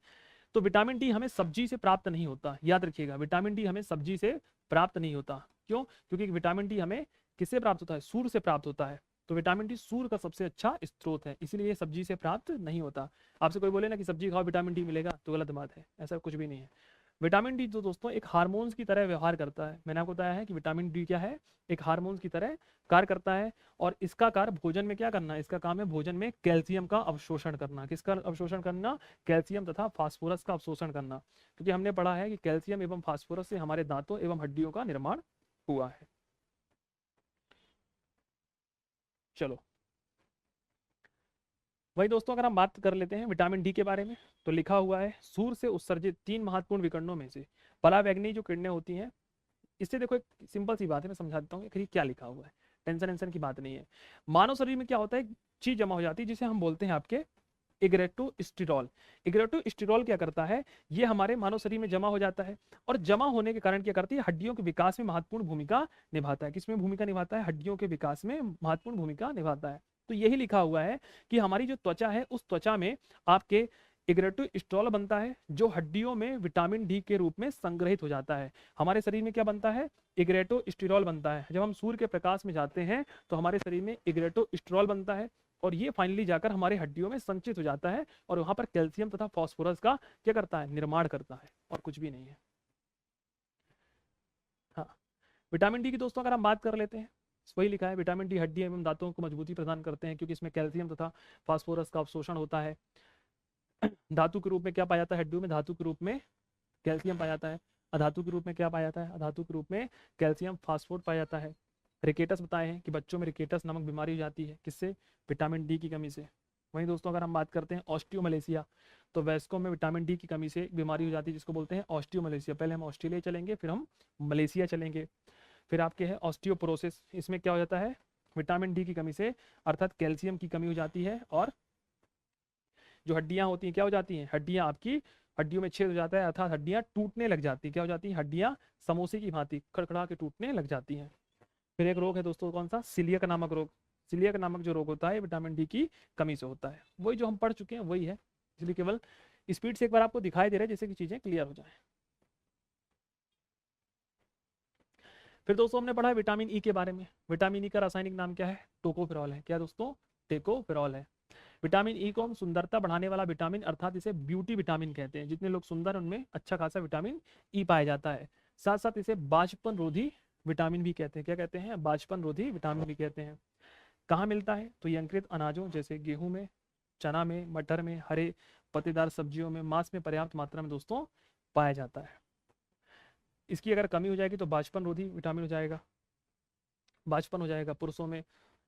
तो विटामिन डी हमें सब्जी से प्राप्त नहीं होता, याद रखिएगा, विटामिन डी हमें सब्जी से प्राप्त नहीं होता। क्यों? क्योंकि विटामिन डी हमें किससे प्राप्त होता है? सूर्य से प्राप्त होता है। तो विटामिन डी सूर्य का सबसे अच्छा स्रोत है, इसीलिए ये सब्जी से प्राप्त नहीं होता। आपसे कोई बोले ना कि सब्जी खाओ विटामिन डी मिलेगा, तो गलत बात है, ऐसा कुछ भी नहीं है। विटामिन डी जो दोस्तों एक हार्मोन्स की तरह व्यवहार करता है। मैंने आपको बताया है कि विटामिन डी क्या है? एक हार्मोन्स की तरह कार्य करता है। और इसका कार्य भोजन में क्या करना है? इसका काम है भोजन में कैल्शियम का अवशोषण करना। किसका अवशोषण करना? कैल्शियम तथा फास्फोरस का अवशोषण करना। क्योंकि हमने पढ़ा है कि कैल्शियम एवं फास्फोरस से हमारे दांतों एवं हड्डियों का निर्माण हुआ है। चलो वही दोस्तों अगर हम बात कर लेते हैं विटामिन डी के बारे में, तो लिखा हुआ है सूर्य से उत्सर्जित 3 महत्वपूर्ण विकिरणों में से पराबैंगनी जो किरणें होती हैं, इससे देखो एक सिंपल सी बात है, मैं समझा देता हूँ कि क्या लिखा हुआ है। टेंशन टेंशन की बात नहीं है। मानव शरीर में क्या होता है? एक चीज जमा हो जाती है जिसे हम बोलते हैं आपके इग्रेटोस्टिरॉल। इग्रेटोस्टिरॉल क्या करता है? ये हमारे मानव शरीर में जमा हो जाता है, और जमा होने के कारण क्या करती है? हड्डियों के विकास में महत्वपूर्ण भूमिका निभाता है। किसमें भूमिका निभाता है? हड्डियों के विकास में महत्वपूर्ण भूमिका निभाता है। तो यही लिखा हुआ है कि हमारी जो त्वचा है उस त्वचा में आपके इग्रेटोस्टिरॉल बनता है, जो हड्डियों में विटामिन डी के रूप में संग्रहित हो जाता है। हमारे शरीर में क्या बनता है? इग्रेटोस्टिरॉल बनता है। जब हम सूर्य के प्रकाश में जाते हैं तो हमारे शरीर में इग्रेटोस्टिरॉल बनता है, और ये फाइनली जाकर हमारे हड्डियों में संचित हो जाता है, और वहां पर कैल्शियम तथा फास्फोरस का क्या करता है? निर्माण करता है, और कुछ भी नहीं है। हाँ, विटामिन डी की दोस्तों अगर हम बात कर लेते हैं, वही लिखा है विटामिन डी हड्डी एवं दांतों को मजबूती प्रदान करते हैं, क्योंकि इसमें कैल्शियम तथा फास्फोरस का अवशोषण होता है। धातु के रूप में क्या पाया जाता है? हड्डियों में धातु के रूप में कैल्शियम पाया जाता है। अधातु के रूप में क्या पाया जाता है? अधातु के रूप में कैल्शियम फास्फोर पाया जाता है। रिकेटस बताए हैं कि बच्चों में रिकेटस नामक बीमारी हो जाती है, किससे? विटामिन डी की कमी से। वहीं दोस्तों अगर हम बात करते हैं ऑस्टियोमलेशिया, तो वयस्कों में विटामिन डी की कमी से एक बीमारी हो जाती है जिसको बोलते हैं ऑस्टियोमलेशिया। पहले हम ऑस्ट्रेलिया चलेंगे, फिर हम मलेशिया चलेंगे। फिर आपके है ऑस्टियोपोरोसिस। इसमें क्या हो जाता है? विटामिन डी की कमी से, अर्थात कैल्शियम की कमी हो जाती है, और जो हड्डियां होती हैं क्या हो जाती हैं? हड्डियां आपकी हड्डियों में छेद हो जाता है, अर्थात हड्डियां टूटने लग जाती हैं। क्या हो जाती हैं? हड्डियां समोसे की भांति खड़खड़ा के टूटने लग जाती हैं। फिर एक रोग है दोस्तों, कौन सा? सिलियक नामक रोग। सिलियक नामक जो रोग होता है विटामिन डी की कमी से होता है। वही जो हम पढ़ चुके हैं वही है, इसलिए केवल स्पीड से एक बार आपको दिखाई दे रहा है जिससे कि चीजें क्लियर हो जाए। फिर दोस्तों हमने पढ़ा है विटामिन ई के बारे में। विटामिन ई का रासायनिक नाम क्या है? टोकोफेरॉल है। क्या दोस्तों? टोकोफेरॉल है। विटामिन ई को हम सुंदरता बढ़ाने वाला विटामिन, अर्थात इसे ब्यूटी विटामिन कहते हैं। जितने लोग सुंदर उनमें अच्छा खासा विटामिन ई पाया जाता है। साथ साथ इसे बाष्पन रोधी विटामिन भी कहते हैं। क्या कहते हैं? बाष्पन रोधी विटामिन भी कहते हैं। कहाँ मिलता है? तो ये अंकुरित अनाजों जैसे गेहूं में, चना में, मटर में, हरे पत्तेदार सब्जियों में, मांस में पर्याप्त मात्रा में दोस्तों पाया जाता है। इसकी अगर कमी हो जाएगी तो बाष्पन रोधी विटामिन हो जाएगा, बाष्पन हो जाएगा। पुरुषों में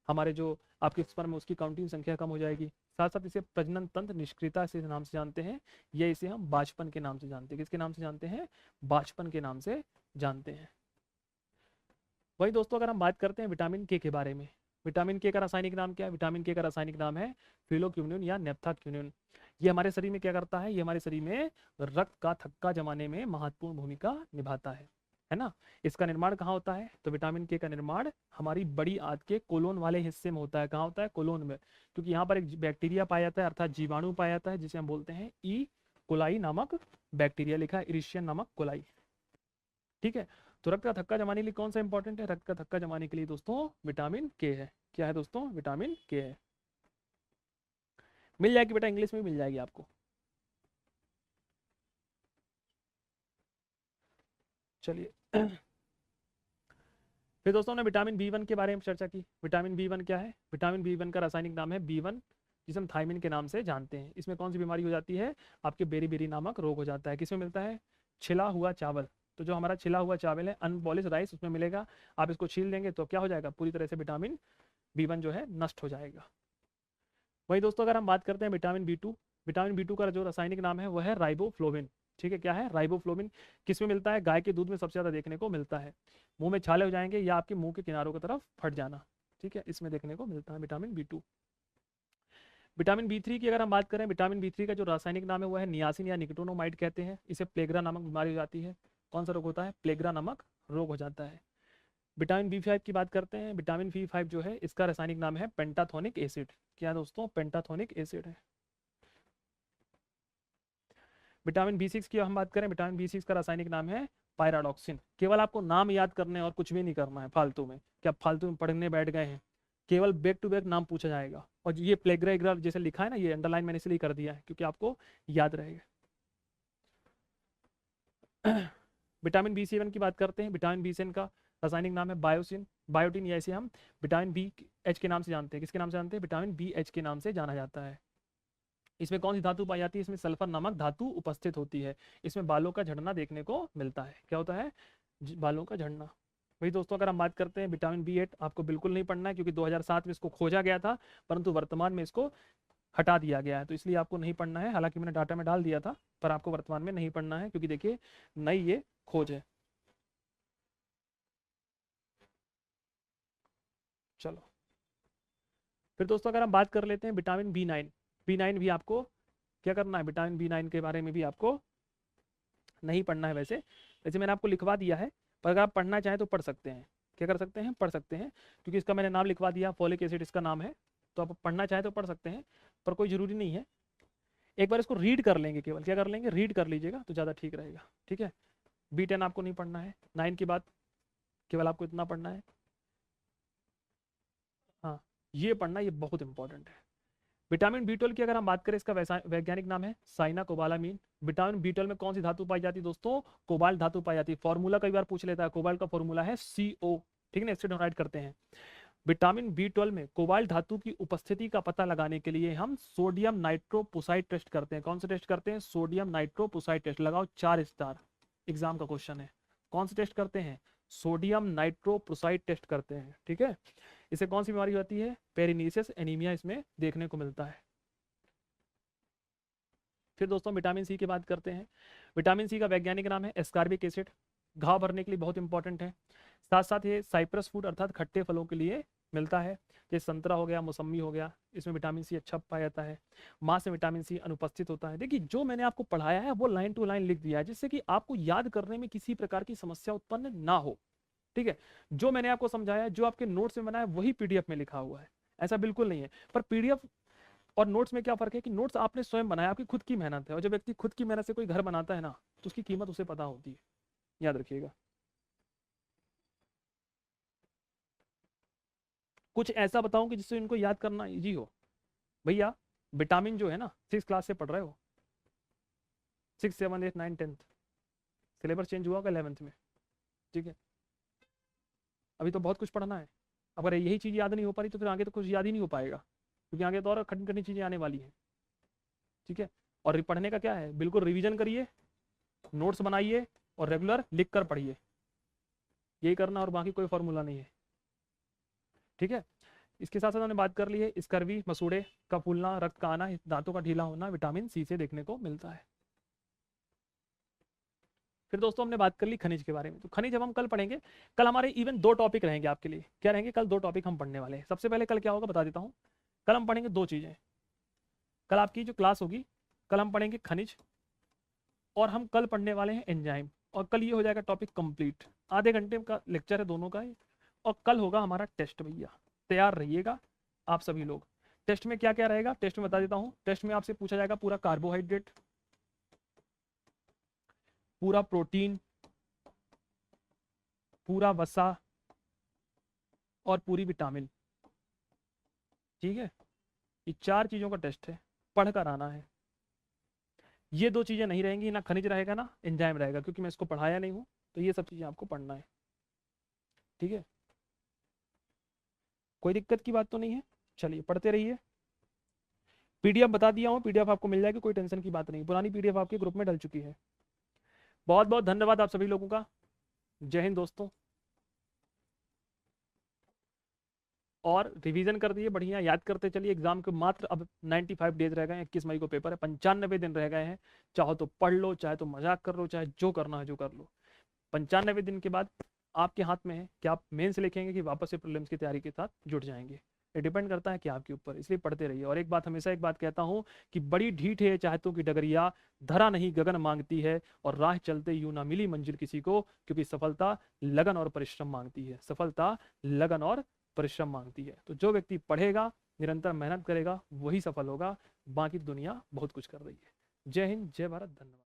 हमारे जो आपके स्पर्म में उसकी काउंटिंग संख्या कम हो जाएगी। साथ साथ इसे प्रजनन तंत्र निष्क्रियता से नाम से जानते हैं, या इसे हम बाष्पन के नाम से जानते हैं। किसके नाम से जानते हैं? बाष्पन के नाम से जानते हैं। वही दोस्तों अगर हम बात करते हैं विटामिन के बारे में, विटामिन के का रासायनिक नाम क्या है? विटामिन के का रासायनिक नाम है फिलोक्विनिन या नेप्थाक्विनिन। ये हमारे शरीर में क्या करता है? ये हमारे शरीर में रक्त का थक्का जमाने में महत्वपूर्ण भूमिका निभाता है ना। इसका निर्माण कहाँ होता है? तो विटामिन के का निर्माण हमारी बड़ी आंत के कोलोन वाले हिस्से में होता है। कहाँ होता है? कोलोन में। क्योंकि यहाँ पर एक बैक्टीरिया पाया जाता है, अर्थात जीवाणु पाया जाता है, जिसे हम बोलते हैं ई कोलाई नामक बैक्टीरिया। लिखा है इरिशियन नामक कोलाई। ठीक है। तो रक्त का थक्का जमाने के लिए कौन सा इंपॉर्टेंट है? रक्त का थक्का जमाने के लिए दोस्तों विटामिन के है। क्या है दोस्तों? विटामिन के है। मिल जाएगी बेटा, इंग्लिश में मिल जाएगी आपको। चलिए फिर दोस्तों ने विटामिन बी वन के बारे में चर्चा की। विटामिन बी वन क्या है? विटामिन बी वन का रासायनिक नाम है बी वन, जिसे हम थायमिन के नाम से जानते हैं। इसमें कौन सी बीमारी हो जाती है? आपके बेरी बेरी नामक रोग हो जाता है। किसमें मिलता है? छिला हुआ चावल। तो जो हमारा छिला हुआ चावल है, अनपॉलिश राइस, उसमें मिलेगा। आप इसको छील देंगे तो क्या हो जाएगा? पूरी तरह से विटामिन बी वन जो है नष्ट हो जाएगा। वही दोस्तों अगर हम बात करते हैं vitamin B two, vitamin B two का जो रासायनिक नाम है वह है राइबोफ्लोविन। ठीक है। क्या है? राइबोफ्लोविन। किसमें मिलता है? गाय के दूध में सबसे ज्यादा देखने को मिलता है। मुंह में छाले हो जाएंगे या आपके मुंह के किनारों की तरफ फट जाना, ठीक है, इसमें देखने को मिलता है vitamin B two. Vitamin B three की अगर हम बात करें, विटामिन बी थ्री का जो रासायनिक नाम है वह है नियासिन या निकोटिनोमाइड कहते हैं। इसे प्लेग्रा नामक बीमारी हो जाती है। कौन सा रोग होता है? प्लेग्रा नामक रोग हो जाता है। विटामिन B5 की बात करते हैं। विटामिन B5 जो है इसका रासायनिक नाम है पेंटाथोनिक एसिड। क्या है दोस्तों? पेंटाथोनिक एसिड है। विटामिन B6 की हम बात करें, विटामिन B6 का रासायनिक नाम है पायराडॉक्सिन। केवल आपको नाम याद करने और कुछ भी नहीं करना है फालतू में, कि आप फालतू में पढ़ने बैठ गए हैं। केवल बैक टू बैक नाम पूछा जाएगा, और ये प्लेग्राइग्राफ जैसे लिखा है ना, ये अंडरलाइन मैंने इसलिए कर दिया है क्योंकि आपको याद रहेगा। विटामिन B7 की बात करते हैं। विटामिन B7 का रासायनिक नाम है बायोसिन, बायोटिन, या इसे हम विटामिन BH के नाम से जानते हैं। किसके नाम से जानते हैं? विटामिन BH के नाम से जाना जाता है। इसमें कौन सी धातु पाई जाती है? इसमें सल्फर नामक धातु उपस्थित होती है। इसमें बालों का झड़ना देखने को मिलता है। क्या होता है? बालों का झड़ना। वही दोस्तों, अगर हम बात करते हैं विटामिन B8, आपको बिल्कुल नहीं पढ़ना है क्योंकि 2007 में इसको खोजा गया था, परंतु वर्तमान में इसको हटा दिया गया है, तो इसलिए आपको नहीं पढ़ना है। हालांकि मैंने डाटा में डाल दिया था, पर आपको वर्तमान में नहीं पढ़ना है क्योंकि देखिए नई ये खोज है। चलो फिर दोस्तों, अगर हम बात कर लेते हैं विटामिन B9। B9 भी आपको क्या करना है? विटामिन B9 के बारे में भी आपको नहीं पढ़ना है। वैसे वैसे मैंने आपको लिखवा दिया है, पर अगर आप पढ़ना चाहें तो पढ़ सकते हैं। क्या कर सकते हैं? पढ़ सकते हैं, क्योंकि इसका मैंने नाम लिखवा दिया, फॉलिक एसिड इसका नाम है। तो आप पढ़ना चाहें तो पढ़ सकते हैं, पर कोई ज़रूरी नहीं है। एक बार इसको रीड कर लेंगे, केवल क्या कर लेंगे? रीड कर लीजिएगा तो ज़्यादा ठीक रहेगा। ठीक है, B10 आपको नहीं पढ़ना है। 9 की बात केवल आपको इतना पढ़ना है। हाँ, ये पढ़ना, ये बहुत इंपॉर्टेंट है। विटामिन B12 की अगर हम बात करें, इसका वैज्ञानिक नाम है साइनाकोबालामीन। विटामिन B12 में कौन सी धातु पाई जाती है दोस्तों? कोबाल्ट धातु पाई जाती है। फॉर्मूला कई बार पूछ लेता है, कोबाल्ट का फॉर्मूला है CO। ठीक है ना, इससे डिवाइड करते हैं। विटामिन B12 में कोबाल्ट धातु की उपस्थिति का पता लगाने के लिए हम सोडियम नाइट्रोपुसाइड टेस्ट करते हैं। कौन सा टेस्ट करते हैं? Sodium nitroprusside test. लगाओ 4 स्टार, एग्जाम का क्वेश्चन है। कौन सा टेस्ट करते हैं? सोडियम नाइट्रोपुसाइड टेस्ट करते हैं। ठीक है, इसे कौन सी बीमारी होती है? पेरिनीसियस एनीमिया इसमें देखने को मिलता है। फिर दोस्तों विटामिन सी की बात करते हैं। विटामिन सी का वैज्ञानिक नाम है एस्कॉर्बिक एसिड। घाव भरने के लिए बहुत इंपॉर्टेंट है। साथ साथ ये साइप्रस फूड अर्थात खट्टे फलों के लिए मिलता है, जैसे संतरा हो गया, मौसम्मी हो गया, इसमें विटामिन सी अच्छा पाया जाता है। मांस में विटामिन सी अनुपस्थित होता है। देखिए, जो मैंने आपको पढ़ाया है वो लाइन टू लाइन लिख दिया है, जिससे कि आपको याद करने में किसी प्रकार की समस्या उत्पन्न ना हो। ठीक है, जो मैंने आपको समझाया, जो आपके नोट्स में बनाया, वही पीडीएफ में लिखा हुआ है। ऐसा बिल्कुल नहीं है। पर पीडीएफ और नोट्स में क्या फर्क है कि नोट्स आपने स्वयं बनाया, आपकी खुद की मेहनत है, और जब व्यक्ति खुद की मेहनत से कोई घर बनाता है ना, तो उसकी कीमत उसे पता होती है। याद रखिएगा। कुछ ऐसा बताऊं कि जिससे इनको याद करना इजी हो। भैया, विटामिन जो है ना, 6 क्लास से पढ़ रहे हो, 6, 7, 8, 9, 10th। सिलेबस चेंज हुआ होगा 11th में। ठीक है, अभी तो बहुत कुछ पढ़ना है। अगर यही चीज़ याद नहीं हो पा रही तो फिर आगे तो कुछ याद ही नहीं हो पाएगा, क्योंकि आगे तो और कठिन कठिन चीज़ें आने वाली हैं। ठीक है, और पढ़ने का क्या है? बिल्कुल रिवीजन करिए, नोट्स बनाइए और रेगुलर लिख कर पढ़िए। यही करना, और बाकी कोई फॉर्मूला नहीं है। ठीक है, इसके साथ साथ हमने बात कर ली है स्कर्वी, मसूड़े का फूलना, रक्त का आना, दांतों का ढीला होना विटामिन सी से देखने को मिलता है। फिर दोस्तों हमने बात कर ली खनिज के बारे में। तो खनिज अब हम कल पढ़ेंगे। कल हमारे इवन 2 टॉपिक रहेंगे आपके लिए। क्या रहेंगे? कल 2 टॉपिक हम पढ़ने वाले हैं। सबसे पहले कल क्या होगा बता देता हूँ। कल हम पढ़ेंगे 2 चीज़ें। कल आपकी जो क्लास होगी, कल हम पढ़ेंगे खनिज, और हम कल पढ़ने वाले हैं एंजाइम। और कल ये हो जाएगा टॉपिक कंप्लीट। आधे घंटे का लेक्चर है दोनों का ही। और कल होगा हमारा टेस्ट। भैया तैयार रहिएगा आप सभी लोग। टेस्ट में क्या क्या रहेगा? टेस्ट में बता देता हूँ। टेस्ट में आपसे पूछा जाएगा पूरा कार्बोहाइड्रेट, पूरा प्रोटीन, पूरा वसा, और पूरी विटामिन। ठीक है, ये 4 चीज़ों का टेस्ट है, पढ़कर आना है। ये 2 चीज़ें नहीं रहेंगी, ना खनिज रहेगा ना एंजाइम रहेगा, क्योंकि मैं इसको पढ़ाया नहीं हूँ। तो ये सब चीज़ें आपको पढ़ना है। ठीक है, कोई दिक्कत की बात तो नहीं है। चलिए पढ़ते रहिए। पीडीएफ बता दिया हूँ, पीडीएफ आपको मिल जाएगी, कोई टेंशन की बात नहीं। पुरानी पीडीएफ आपके ग्रुप में डल चुकी है। बहुत बहुत धन्यवाद आप सभी लोगों का। जय हिंद दोस्तों। और रिवीजन कर दिए, बढ़िया याद करते चलिए। एग्जाम के मात्र अब 95 डेज रह गए हैं। 21 मई को पेपर है, 95 दिन रह गए हैं। चाहो तो पढ़ लो, चाहे तो मजाक कर लो, चाहे जो करना है जो कर लो। 95 दिन के बाद आपके हाथ में है कि आप मेंस लिखेंगे कि वापस से प्रीलिम्स की तैयारी के साथ जुट जाएंगे। ये डिपेंड करता है कि आपके ऊपर, इसलिए पढ़ते रहिए। और एक बात, हमेशा एक बात कहता हूँ कि बड़ी ढीठ है चाहतों की डगरिया, धरा नहीं गगन मांगती है, और राह चलते यूं ना मिली मंजिल किसी को, क्योंकि सफलता लगन और परिश्रम मांगती है। सफलता लगन और परिश्रम मांगती है। तो जो व्यक्ति पढ़ेगा, निरंतर मेहनत करेगा, वही सफल होगा। बाकी दुनिया बहुत कुछ कर रही है। जय हिंद, जय भारत, धन्यवाद।